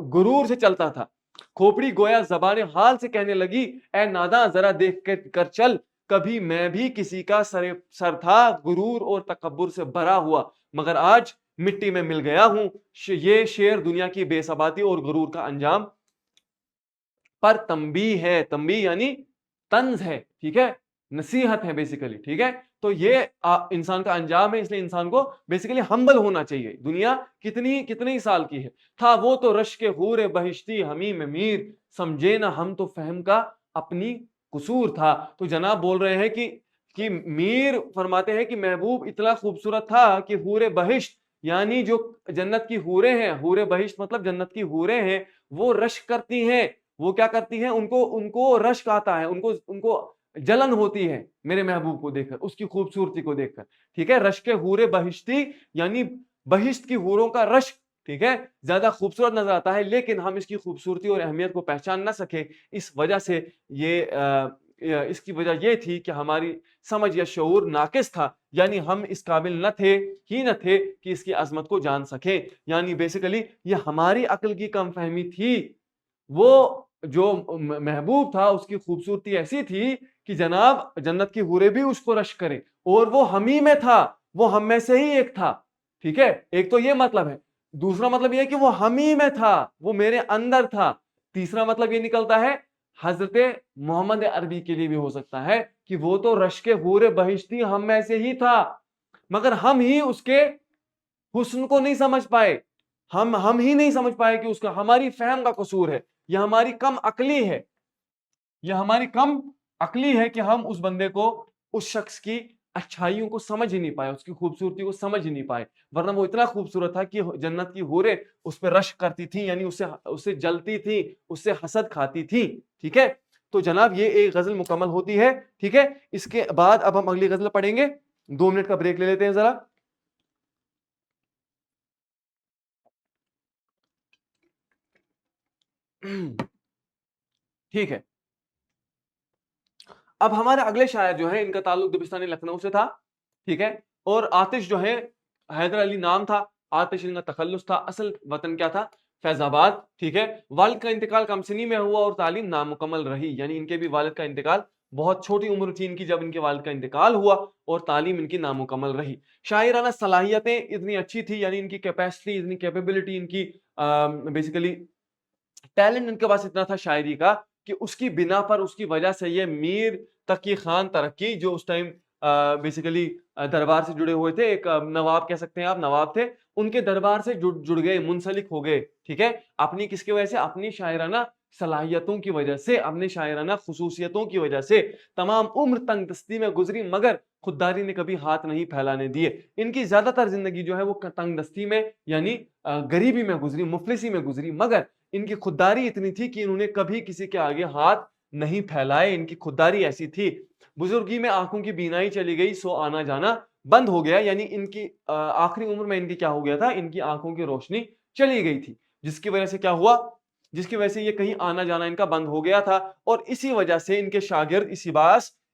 गुरूर से चलता था। खोपड़ी गोया जबान हाल से कहने लगी, ए नादा जरा देख के कर चल, कभी मैं भी किसी का सर था, गुरूर और तकब्बुर से भरा हुआ, मगर आज मिट्टी में मिल गया हूं। ये शेर दुनिया की बेसबाती और गुरूर का अंजाम पर तंबी है। तंबी यानी तंज है। ठीक है, नसीहत है बेसिकली। ठीक है, तो ये इंसान का अंजाम है, इसलिए इंसान को बेसिकली हम्बल होना चाहिए। दुनिया कितनी कितने ही साल की है। था वो तो रश के हूर बहिश्ती हमी में मीर, समझे ना हम तो फहम का अपनी कसूर था। तो जनाब बोल रहे हैं कि मीर फरमाते हैं कि महबूब इतना खूबसूरत था कि हूर बहिश्त, यानी जो जन्नत की हूरें हैं, हूरे बहिश्त मतलब जन्नत की हूरें हैं, वो रश करती हैं। वो क्या करती हैं? उनको उनको रश्क आता है, उनको उनको जलन होती है मेरे महबूब को देखकर, उसकी खूबसूरती को देखकर, ठीक है। रश्क हूरे बहिश्ती यानी बहिश्त की हूरों का रश्क, ठीक है, ज्यादा खूबसूरत नजर आता है, लेकिन हम इसकी खूबसूरती और अहमियत को पहचान ना सके, इस वजह से इसकी वजह यह थी कि हमारी समझ या शऊर नाकिस था, यानी हम इस काबिल न थे कि इसकी अजमत को जान सके। यानी बेसिकली ये हमारी अक्ल की कम फहमी थी। वो जो महबूब था उसकी खूबसूरती ऐसी थी कि जनाब जन्नत की हूरें भी उसको रश करें, और वो हम ही में था, वो हम में से ही एक था, ठीक है। एक तो ये मतलब है। दूसरा मतलब ये है कि वो हम ही में था, वो मेरे अंदर था। तीसरा मतलब ये निकलता है हजरत मोहम्मद अरबी के लिए भी हो सकता है कि वो तो रश्क हूरे बहिश्ती हम में से ही था, मगर हम ही उसके हुस्न को नहीं समझ पाए। हम ही नहीं समझ पाए कि उसका हमारी फहम का कसूर है, यह हमारी कम अकली है, यह हमारी कम अकली है कि हम उस बंदे को, उस शख्स की अच्छाइयों को समझ ही नहीं पाए, उसकी खूबसूरती को समझ ही नहीं पाए। वरना वो इतना खूबसूरत था कि जन्नत की हूरें उस पर रश्क करती थी, यानी उससे उससे जलती थी, उससे हसद खाती थी, ठीक है। तो जनाब ये एक गजल मुकम्मल होती है, ठीक है। इसके बाद अब हम अगली गजल पढ़ेंगे। 2 मिनट का ब्रेक ले लेते हैं जरा। ठीक है। अब हमारे अगले शायर जो है, इनका ताल्लुक दबिस्तान लखनऊ से था, ठीक है। और आतिश जो है, हैदर अली नाम था, आतिश इनका तखल्लुस था, असल वतन क्या था, फैजाबाद, ठीक है। वालिद का इंतकाल कमसिनी में हुआ और तालीम नामुकम्मल रही, यानी इनके भी वालिद का इंतकाल बहुत छोटी उम्र थी इनकी जब इनके वालिद का इंतकाल हुआ, और तालीम इनकी नामुकम्मल रही। शायराना सलाहियतें इतनी अच्छी थी, यानी इनकी कैपेसिटी, इतनी कैपेबिलिटी, इनकी बेसिकली टैलेंट इनके पास इतना था शायरी का कि उसकी बिना पर, उसकी वजह से ये मीर तकी खान तरक्की जो उस टाइम बेसिकली दरबार से जुड़े हुए थे, एक नवाब कह सकते हैं आप, नवाब थे, उनके दरबार से जुड़ जुड़ गए, मुंसलिक हो गए, ठीक है। अपनी किसकी वजह से, अपनी शायराना सलाहियतों की वजह से, अपनी शायराना खुसूसियतों की वजह से। तमाम उम्र तंग दस्ती में गुजरी, मगर खुददारी ने कभी हाथ नहीं फैलाने दिए। इनकी ज्यादातर जिंदगी जो है वो तंग दस्ती में, यानी गरीबी में गुजरी, मुफलिसी में गुजरी, मगर इनकी खुददारी इतनी थी कि इन्होंने कभी किसी के आगे हाथ नहीं फैलाए। इनकी खुददारी ऐसी थी। बुजुर्गी में आंखों की बीनाई चली गई, सो आना जाना बंद हो गया, यानी इनकी आखिरी उम्र में इनकी क्या हो गया था, इनकी आंखों की रोशनी चली गई थी, जिसकी वजह से क्या हुआ, जिसकी वजह से ये कहीं आना जाना इनका बंद हो गया था। और इसी वजह से इनके शागिर्द,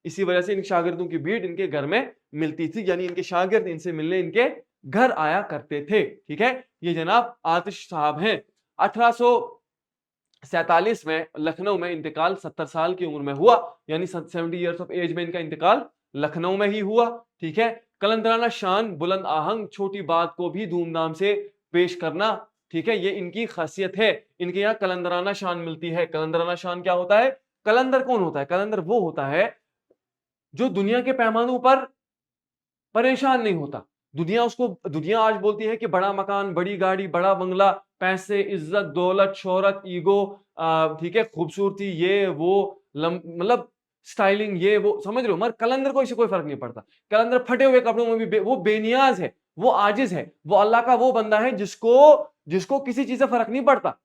इसी वजह से इन शागिर्दों की भीड़ इनके घर में मिलती थी, यानी इनके शागिर्द इनसे मिलने इनके घर आया करते थे, ठीक है। ये जनाब आतिश साहब हैं। 1847 में लखनऊ में इंतकाल 70 साल की उम्र में हुआ, यानी 70 ईयर्स ऑफ एज में इनका इंतकाल लखनऊ में ही हुआ, ठीक है। कलंदराना शान, बुलंद आहंग, छोटी बात को भी धूमधाम से पेश करना, ठीक है, ये इनकी खासियत है। इनके यहाँ कलंदराना शान मिलती है। कलंदराना शान क्या होता है, कलंदर कौन होता है, कलंदर वो होता है जो दुनिया के पैमानों पर परेशान नहीं होता। दुनिया आज बोलती है कि बड़ा मकान, बड़ी गाड़ी, बड़ा बंगला, पैसे, इज्जत, दौलत, शोहरत, ईगो, ठीक है, खूबसूरती, ये वो, मतलब स्टाइलिंग, ये वो, समझ रहे हो। मगर कलंदर को इससे कोई फर्क नहीं पड़ता। कलंदर फटे हुए कपड़ों में भी वो बेनियाज है, वो आजिज है, वो अल्लाह का वो बंदा है जिसको जिसको किसी चीज से फर्क नहीं पड़ता,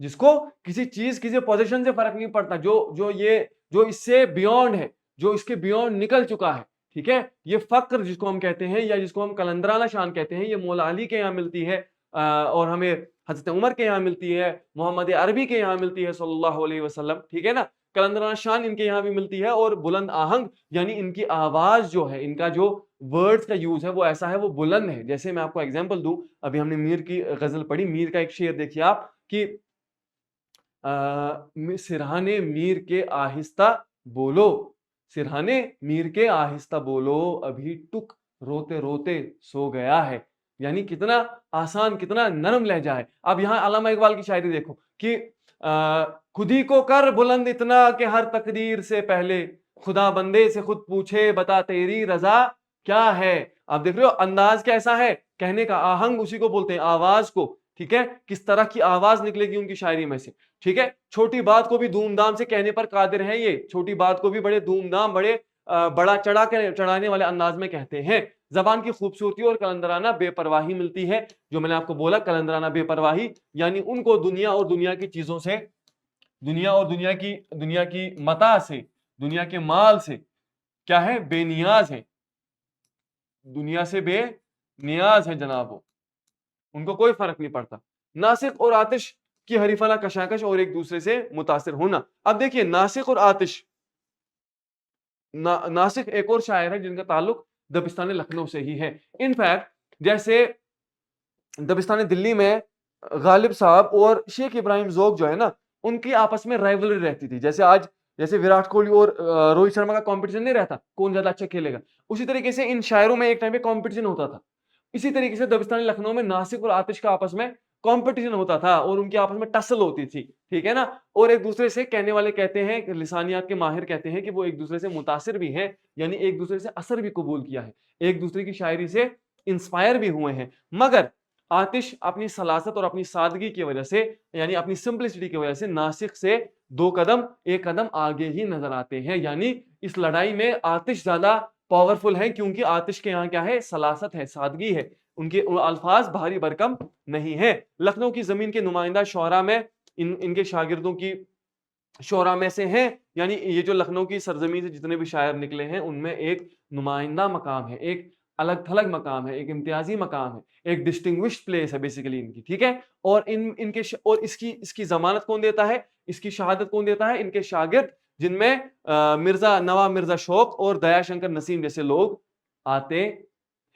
जिसको किसी चीज, किसी पोजीशन से फर्क नहीं पड़ता, जो इससे बियॉन्ड है, जो इसके बियॉन्ड निकल चुका है, ठीक है। ये फक्र जिसको हम कहते हैं, या जिसको हम कलंदराना शान कहते हैं, ये मौला अली के यहाँ मिलती है, और हमें हजरत उमर के यहाँ मिलती है, मोहम्मद अरबी के यहाँ मिलती है सल्लल्लाहु अलैहि वसल्लम, ठीक है ना। कलंदराना शान इनके यहाँ भी मिलती है। और बुलंद आहंग, यानी इनकी आवाज जो है, इनका जो वर्ड्स का यूज है वो ऐसा है, वो बुलंद है। जैसे मैं आपको एग्जांपल दूं, अभी हमने मीर की गजल पढ़ी, मीर का एक शेर देखिए आप कि सिरहाने मीर के आहिस्ता बोलो, सिरहाने मीर के आहिस्ता बोलो, अभी टुक रोते रोते सो गया है। यानी कितना आसान, कितना नरम लहजा है। अब यहाँ अल्लामा इकबाल की शायरी देखो कि खुद ही को कर बुलंद इतना कि हर तकदीर से पहले खुदा बंदे से खुद पूछे बता तेरी रजा क्या है। आप देख रहे हो अंदाज कैसा है कहने का, आहंग उसी को बोलते हैं, आवाज को, ठीक है, किस तरह की आवाज निकलेगी उनकी शायरी में से, ठीक है। छोटी बात को भी धूमधाम से कहने पर कादिर हैं ये, छोटी बात को भी बड़े धूमधाम, बड़े बड़ा चढ़ाने वाले अंदाज में कहते हैं। जबान की खूबसूरती और कलंदराना बेपरवाही मिलती है। जो मैंने आपको बोला, कलंदराना बेपरवाही, यानी उनको दुनिया और दुनिया की चीजों से, दुनिया और दुनिया की मता से, दुनिया के माल से क्या है, बेनियाज है, दुनिया से बेनियाज है जनाब वो, उनको कोई फर्क नहीं पड़ता। नासिक और आतिश की हरीफाना कशाकश और एक दूसरे से मुतासिर होना। अब देखिए नासिक और आतिश, नासिक एक और शायर है जिनका ताल्लुक दबिस्तान लखनऊ से ही है। इनफैक्ट जैसे दबिस्तान दिल्ली में गालिब साहब और शेख इब्राहिम जोग जो है ना, उनकी आपस में राइवलरी रहती थी। जैसे आज जैसे विराट कोहली और रोहित शर्मा का कंपटीशन नहीं रहता कौन ज्यादा अच्छा खेलेगा, उसी तरीके से इन शायरों में एक टाइम पे कंपटीशन होता था। इसी तरीके से दबिस्तान लखनऊ में नासिक और आतिश का आपस में कंपटीशन होता था और उनकी आपस में टसल होती थी, ठीक है ना। और एक दूसरे से, कहने वाले कहते हैं, लिसानियात के माहिर कहते हैं कि वो एक दूसरे से मुतासिर भी हैं, यानी एक दूसरे से असर भी कबूल किया है, एक दूसरे की शायरी से इंस्पायर भी हुए हैं। मगर आतिश अपनी सलासत और अपनी सादगी की वजह से, यानी अपनी सिंपलिसिटी की वजह से नासिक से एक कदम आगे ही नजर आते हैं। यानी इस लड़ाई में आतिश ज्यादा पावरफुल है, क्योंकि आतिश के यहाँ क्या है, सलासत है, सादगी है, उनके अल्फाज भारी भरकम नहीं है। लखनऊ की जमीन के नुमाइंदा शोरा में इनके शागिर्दों की शोरा में से हैं, यानी ये जो लखनऊ की सरजमीन से जितने भी शायर निकले हैं उनमें एक नुमाइंदा मकाम है, एक अलग थलग मकाम है, एक इम्तियाजी मकाम है, एक डिस्टिंग्विश्ड प्लेस है बेसिकली इनकी, ठीक है। और और इसकी जमानत कौन देता है, इसकी शहादत कौन देता है, इनके शागिर्द, जिनमें नवाब मिर्जा शौक और दयाशंकर नसीम जैसे लोग आते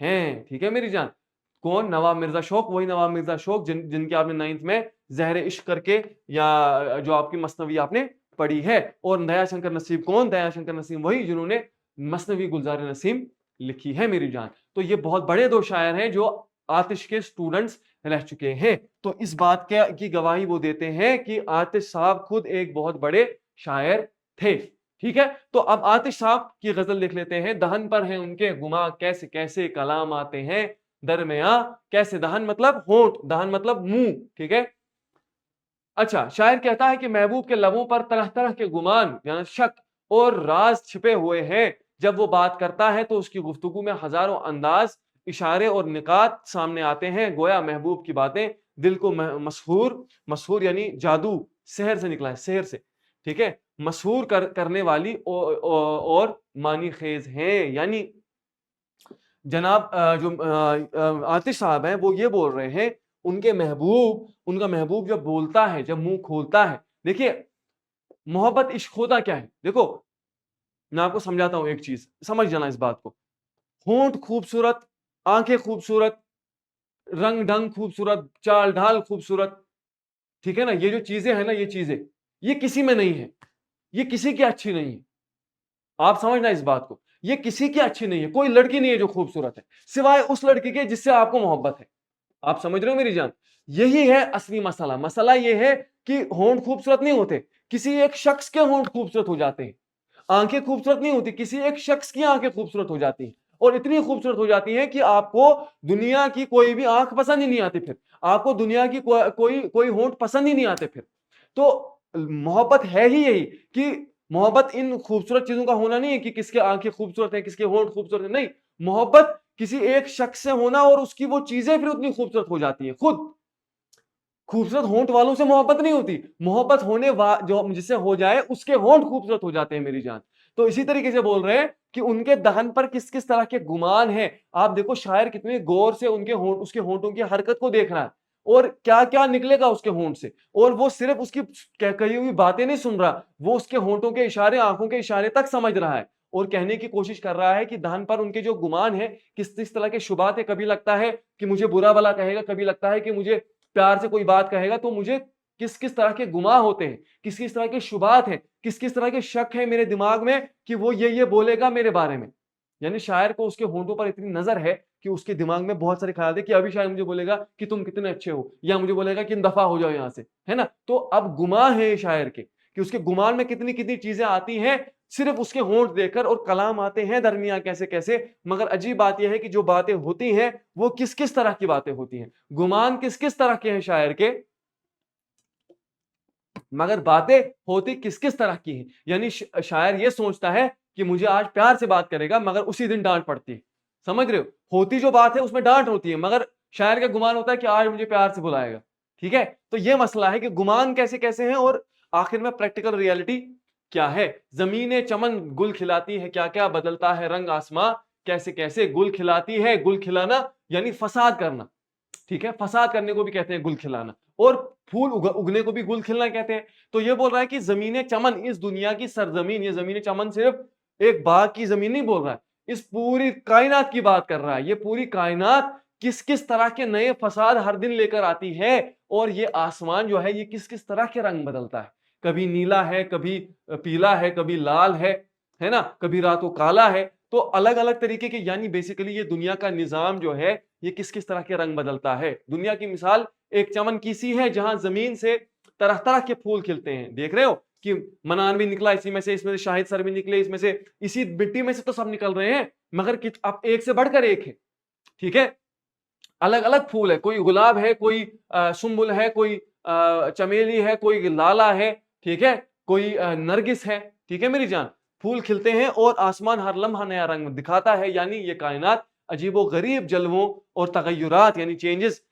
हैं, ठीक है मेरी जान। कौन, नवाब मिर्जा शौक, वही नवाब मिर्जा शौक जिनके आपने 9th में जहर इश्क करके या जो आपकी मसनवी आपने पढ़ी है। और दयाशंकर नसीम कौन, दयाशंकर नसीम वही जिन्होंने मसनवी गुलजार नसीम लिखी है मेरी जान। तो ये बहुत बड़े दो शायर हैं जो आतिश के स्टूडेंट्स रह चुके हैं। तो इस बात की गवाही वो देते हैं कि आतिश साहब खुद एक बहुत बड़े शायर थे, ठीक है। तो अब आतिश साहब की गजल देख लेते हैं। दहन पर है उनके गुमा, कैसे कैसे कलाम आते हैं दरमिया, कैसे, दहन मतलब होंठ, दहन मतलब मुंह, ठीक है। अच्छा, शायर कहता है कि महबूब के लबों पर तरह तरह के गुमान यानी शक और राज छिपे हुए हैं। जब वो बात करता है तो उसकी गुफ्तगू में हजारों अंदाज, इशारे और निकात सामने आते हैं। गोया महबूब की बातें दिल को मशहूर, मशहूर यानी जादू, शहर से निकला है, शहर से, ठीक है, मशहूर करने वाली और मानी खेज हैं। यानी जनाब जो आतिश साहब हैं वो ये बोल रहे हैं, उनका महबूब जब बोलता है, जब मुंह खोलता है, देखिए मोहब्बत इश्क होता क्या है, देखो मैं आपको समझाता हूं एक चीज, समझ जाना इस बात को। होंठ खूबसूरत, आंखें खूबसूरत, रंग ढंग खूबसूरत, चाल ढाल खूबसूरत, ठीक है ना, ये जो चीजें हैं ना, ये चीजें ये किसी में नहीं है, ये किसी की अच्छी नहीं है। आप समझना इस बात को, ये किसी की अच्छी नहीं है, कोई लड़की नहीं है जो खूबसूरत है सिवाय उस लड़की के जिससे आपको मोहब्बत है। आप समझ रहे हो मेरी जान, यही है असली मसला। मसला ये है कि होंठ खूबसूरत नहीं होते, किसी एक शख्स के होंठ खूबसूरत हो जाते हैं। आंखें खूबसूरत नहीं होती, किसी एक शख्स की आंखें खूबसूरत हो जाती हैं, और इतनी खूबसूरत हो जाती हैं कि आपको दुनिया की कोई भी आंख पसंद ही नहीं आती, फिर आपको दुनिया की कोई कोई होंठ पसंद ही नहीं आते फिर। तो मोहब्बत है ही यही कि मोहब्बत इन खूबसूरत चीजों का होना नहीं है कि किसके आंखें खूबसूरत है, किसके होंठ खूबसूरत है, नहीं, मोहब्बत किसी एक शख्स से होना और उसकी वो चीजें फिर उतनी खूबसूरत हो जाती है। खुद खूबसूरत होंठ वालों से मोहब्बत नहीं होती, मोहब्बत होने जो जिससे हो जाए उसके होंठ खूबसूरत हो जाते हैं मेरी जान। तो इसी तरीके से बोल रहे हैं कि उनके दहन पर किस किस तरह के गुमान हैं। आप देखो शायर कितने गौर से उनके होंठ, उसके होंठों की हरकत को देख रहा है और क्या क्या निकलेगा उसके होंठ से, और वो सिर्फ उसकी कही हुई बातें नहीं सुन रहा, वो उसके होंठों के इशारे, आंखों के इशारे तक समझ रहा है और कहने की कोशिश कर रहा है कि दहन पर उनके जो गुमान है, किस किस तरह के शुबात है। कभी लगता है कि मुझे बुरा भला कहेगा, कभी लगता है कि मुझे प्यार से कोई बात कहेगा, तो मुझे किस किस तरह के गुमा होते हैं, किस किस तरह के शुबात हैं, किस किस तरह के शक है मेरे दिमाग में कि वो ये बोलेगा मेरे बारे में। यानी शायर को उसके होंठों पर इतनी नजर है कि उसके दिमाग में बहुत सारे ख्याल है कि अभी शायद मुझे बोलेगा कि तुम कितने अच्छे हो, या मुझे बोलेगा कि दफा हो जाओ यहां से, है ना। तो अब गुमा है शायर के कि उसके गुमान में कितनी कितनी चीजें आती हैं सिर्फ उसके होंठ देखकर, और कलाम आते हैं दरमिया कैसे कैसे। मगर अजीब बात यह है कि जो बातें होती हैं वो किस किस तरह की बातें होती हैं, गुमान किस किस तरह के हैं शायर के, मगर बातें होती किस किस तरह की हैं। यानी शायर ये सोचता है कि मुझे आज प्यार से बात करेगा, मगर उसी दिन डांट पड़ती है। समझ रहे हो, होती जो बात है उसमें डांट होती है, मगर शायर का गुमान होता है कि आज मुझे प्यार से बुलाएगा, ठीक है। तो ये मसला है कि गुमान कैसे कैसे हैं और आखिर में प्रैक्टिकल रियलिटी क्या है? ज़मीनें चमन गुल खिलाती है, क्या-क्या बदलता है रंग आसमां, कैसे-कैसे गुल खिलाती है। गुल खिलाना यानी फसाद करना, ठीक है? फसाद करने को भी कहते हैं गुल खिलाना, और फूल उगने को भी गुल खिलना कहते हैं। तो ये बोल रहा है कि ज़मीनें चमन, इस दुनिया की सरज़मीन, ये ज़मीनें चमन सिर्फ़ एक बाग की ज़मीन नहीं बोल रहा है, इस पूरी कायनात की बात कर रहा है। ये पूरी कायनात किस-किस तरह के नए फसाद हर दिन लेकर आती है, और ये आसमान जो है ये किस-किस तरह के रंग बदलता है। कभी नीला है, कभी पीला है, कभी लाल है ना? कभी रातों काला है। तो अलग-अलग तरीके के, यानी बेसिकली ये दुनिया का निज़ाम जो है ये किस-किस तरह के रंग बदलता है। दुनिया की मिसाल एक चमन की सी है जहां जमीन से तरह-तरह के फूल खिलते हैं। देख रहे हो कि मनान भी निकला इसी में से, इसमें से शाहिद सर भी निकले इसमें से, इसी मिट्टी में से तो सब निकल रहे हैं, मगर अब एक से बढ़कर एक है, ठीक है? अलग-अलग फूल है, कोई गुलाब है, कोई सुम्बुल है, कोई चमेली है, कोई लाला है, ठीक है? कोई नरगिस है, ठीक है मेरी जान? फूल खिलते हैं और आसमान हर लम्हा नया रंग दिखाता है, यानी ये कायनात अजीबो-गरीब जलवों और तगय्युरात यानी चेंजेस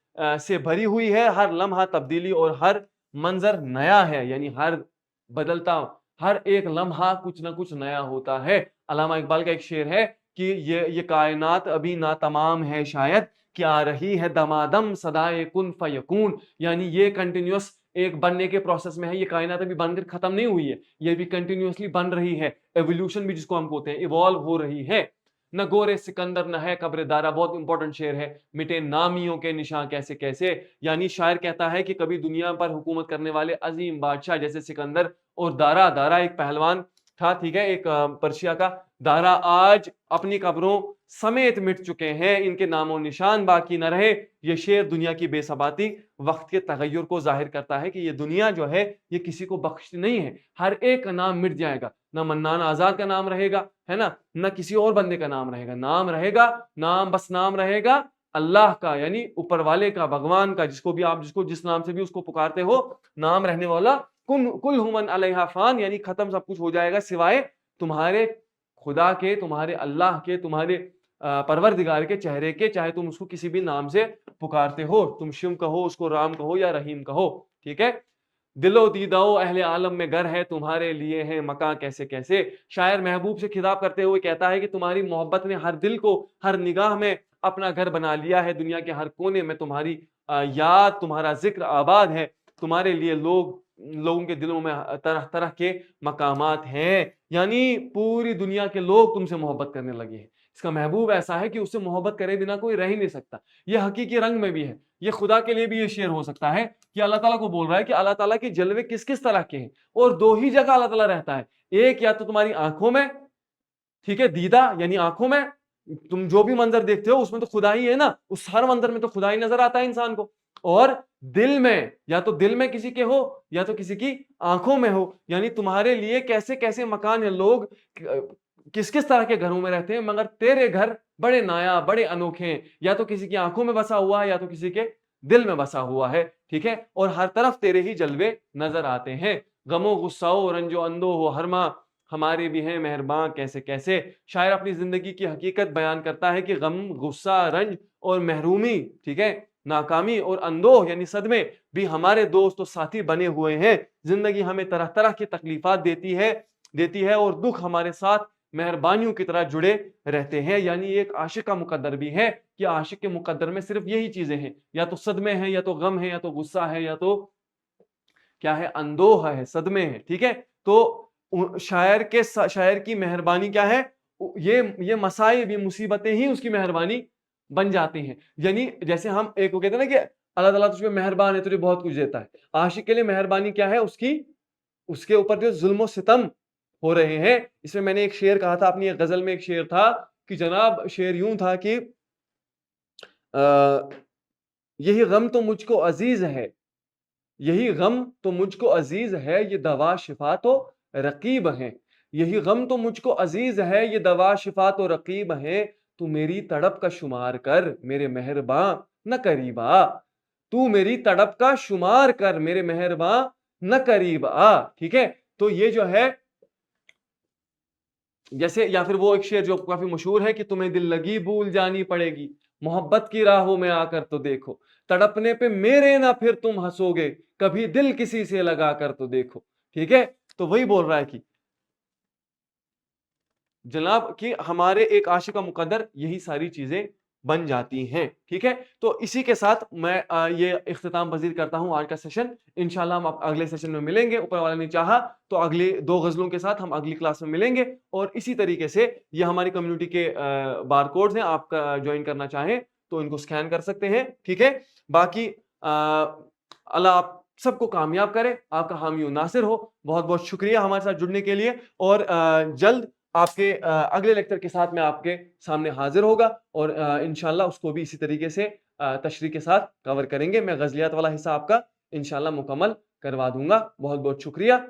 से भरी हुई है। हर लम्हा तब्दीली और हर मंजर नया है, यानी हर बदलता हर एक लम्हा कुछ ना कुछ नया होता है। अल्लामा इकबाल का एक शेर है कि ये कायनात अभी नातमाम है शायद, कि आ रही है दमादम सदाए कुन फयकून, यानी ये कंटिन्यूअस एक बनने के प्रोसेस में है। ये कायनात अभी बनकर खत्म नहीं हुई है, ये भी कंटिन्यूअसली बन रही है। एवोल्यूशन भी जिसको हम कहते हैं, इवॉल्व हो रही है। न गोरे सिकंदर न है कब्र दारा, बहुत इंपॉर्टेंट शेर है। मिटे नामियों के निशान कैसे कैसे, यानी शायर कहता है कि कभी दुनिया पर हुकूमत करने वाले अजीम बादशाह जैसे सिकंदर और दारा, दारा एक पहलवान था, ठीक है, एक पर्शिया का, दारा आज अपनी कब्रों समेत मिट चुके हैं, इनके नामो निशान बाकी न रहे। ये शेर दुनिया की बेसबाती, वक्त के तगय्युर को जाहिर करता है कि ये दुनिया जो है ये किसी को बख्शती नहीं है, हर एक का नाम मिट जाएगा। ना मन्नान आजाद का नाम रहेगा, है ना, ना किसी और बंदे का नाम रहेगा। नाम रहेगा, नाम बस नाम रहेगा अल्लाह का, यानी ऊपर वाले का, भगवान का, जिसको भी आप जिसको जिस नाम से भी उसको पुकारते हो, नाम रहने वाला कुल हुमन अलैहा फान, यानी खत्म सब कुछ हो जाएगा सिवाय तुम्हारे खुदा के, तुम्हारे अल्लाह के, तुम्हारे परवरदिगार के चेहरे के, चाहे तुम उसको किसी भी नाम से पुकारते हो, तुम शिव कहो, उसको राम कहो या रहीम कहो, ठीक है। दिलो दीदाओ अहले आलम में घर है, तुम्हारे लिए है मकां कैसे कैसे। शायर महबूब से खिताब करते हुए कहता है कि तुम्हारी मोहब्बत ने हर दिल को, हर निगाह में अपना घर बना लिया है। दुनिया के हर कोने में तुम्हारी याद, तुम्हारा जिक्र आबाद है। तुम्हारे लिए लोगों के दिलों में तरह तरह के मकामात हैं, यानी पूरी दुनिया के लोग तुमसे मोहब्बत करने लगे हैं। इसका महबूब ऐसा है कि उससे मोहब्बत करे बिना कोई रह ही नहीं सकता। ये हकीकी रंग में भी है, ये खुदा के लिए भी ये शेर हो सकता है कि अल्लाह ताला को बोल रहा है कि अल्लाह ताला के जलवे किस किस तरह के हैं, और दो ही जगह अल्लाह ताला रहता है। एक या तो तुम्हारी आंखों में, ठीक है, दीदा यानी आंखों में, तुम जो भी मंजर देखते हो उसमें तो खुदा ही है ना, उस हर मंजर में तो खुदा ही नजर आता है इंसान को। और दिल में, या तो दिल में किसी के हो या तो किसी की आंखों में हो, यानी तुम्हारे लिए कैसे कैसे मकान है, लोग किस किस तरह के घरों में रहते हैं, मगर तेरे घर बड़े नायाब, बड़े अनोखे हैं। या तो किसी की आंखों में बसा हुआ है या तो किसी के दिल में बसा हुआ है, ठीक है, और हर तरफ तेरे ही जलवे नजर आते हैं। गमो गुस्साओ रंजो अंदो हो हरमा, हमारे भी हैं मेहरबान कैसे कैसे। शायर अपनी जिंदगी की हकीकत बयान करता है कि गम, गुस्सा, रंज और महरूमी, ठीक है, नाकामी और अंदोह यानी सदमे भी हमारे दोस्त और साथी बने हुए हैं। जिंदगी हमें तरह तरह की तकलीफात देती है और दुख हमारे साथ मेहरबानियों की तरह जुड़े रहते हैं। यानी एक आशिक का मुकद्दर भी है कि आशिक के मुकद्दर में सिर्फ यही चीजें हैं, या तो सदमे हैं, या तो गम है, या तो गुस्सा है, या तो क्या है, अंदोह है, सदमे है, ठीक है। तो शायर की मेहरबानी क्या है, ये मसाइब, ये मुसीबतें ही उसकी मेहरबानी बन जाती हैं। यानी जैसे हम एक वो कहते हैं ना कि अल्लाह ताला तुझ पे मेहरबान है, तुझे बहुत कुछ देता है। आशिक के लिए मेहरबानी क्या है, उसके ऊपर जो जुल्म सितम हो रहे हैं। इसमें मैंने एक शेर कहा था, अपनी एक गजल में एक शेर था कि जनाब, शेर यूं था कि यही गम तो मुझको अजीज है, यही गम तो मुझको अजीज है, ये दवा शिफा तो रकीब है। यही गम तो मुझको अजीज है, ये दवा शिफा तो रकीब है। तू मेरी तड़प का शुमार कर मेरे मेहरबान न करीबा, तू मेरी तड़प का शुमार कर मेरे मेहरबान न करीबा, ठीक है। तो ये जो है, जैसे, या फिर वो एक शेर जो काफी मशहूर है कि तुम्हें दिल लगी भूल जानी पड़ेगी, मोहब्बत की राहों में आकर तो देखो, तड़पने पे मेरे ना फिर तुम हंसोगे, कभी दिल किसी से लगा कर तो देखो, ठीक है। तो वही बोल रहा है कि जनाब कि हमारे एक आशिक का मुकद्दर यही सारी चीज़ें बन जाती हैं, ठीक है? तो इसी के साथ मैं ये इख्तिताम पज़ीर करता हूँ आज का सेशन। इंशाअल्लाह हम अगले सेशन में मिलेंगे, ऊपर वाला ने चाहा तो अगली 2 गज़लों के साथ हम अगली क्लास में मिलेंगे और इसी तरीके से ये हमारी कम्युनिटी के बारकोड्स हैं, आप जॉइन करना चाहें तो इनको स्कैन कर सकते हैं, ठीक है? बाकी अल्लाह आप सबको कामयाब करे, आपका हामी और नासिर हो। बहुत-बहुत शुक्रिया हमारे साथ जुड़ने के लिए और जल्द आपके अगले लेक्चर के साथ मैं आपके सामने हाज़िर होगा और इंशाअल्लाह उसको भी इसी तरीके से तशरीह के साथ कवर करेंगे। मैं ग़ज़लियात वाला हिस्सा आपका इंशाअल्लाह मुकम्मल करवा दूँगा। बहुत-बहुत शुक्रिया।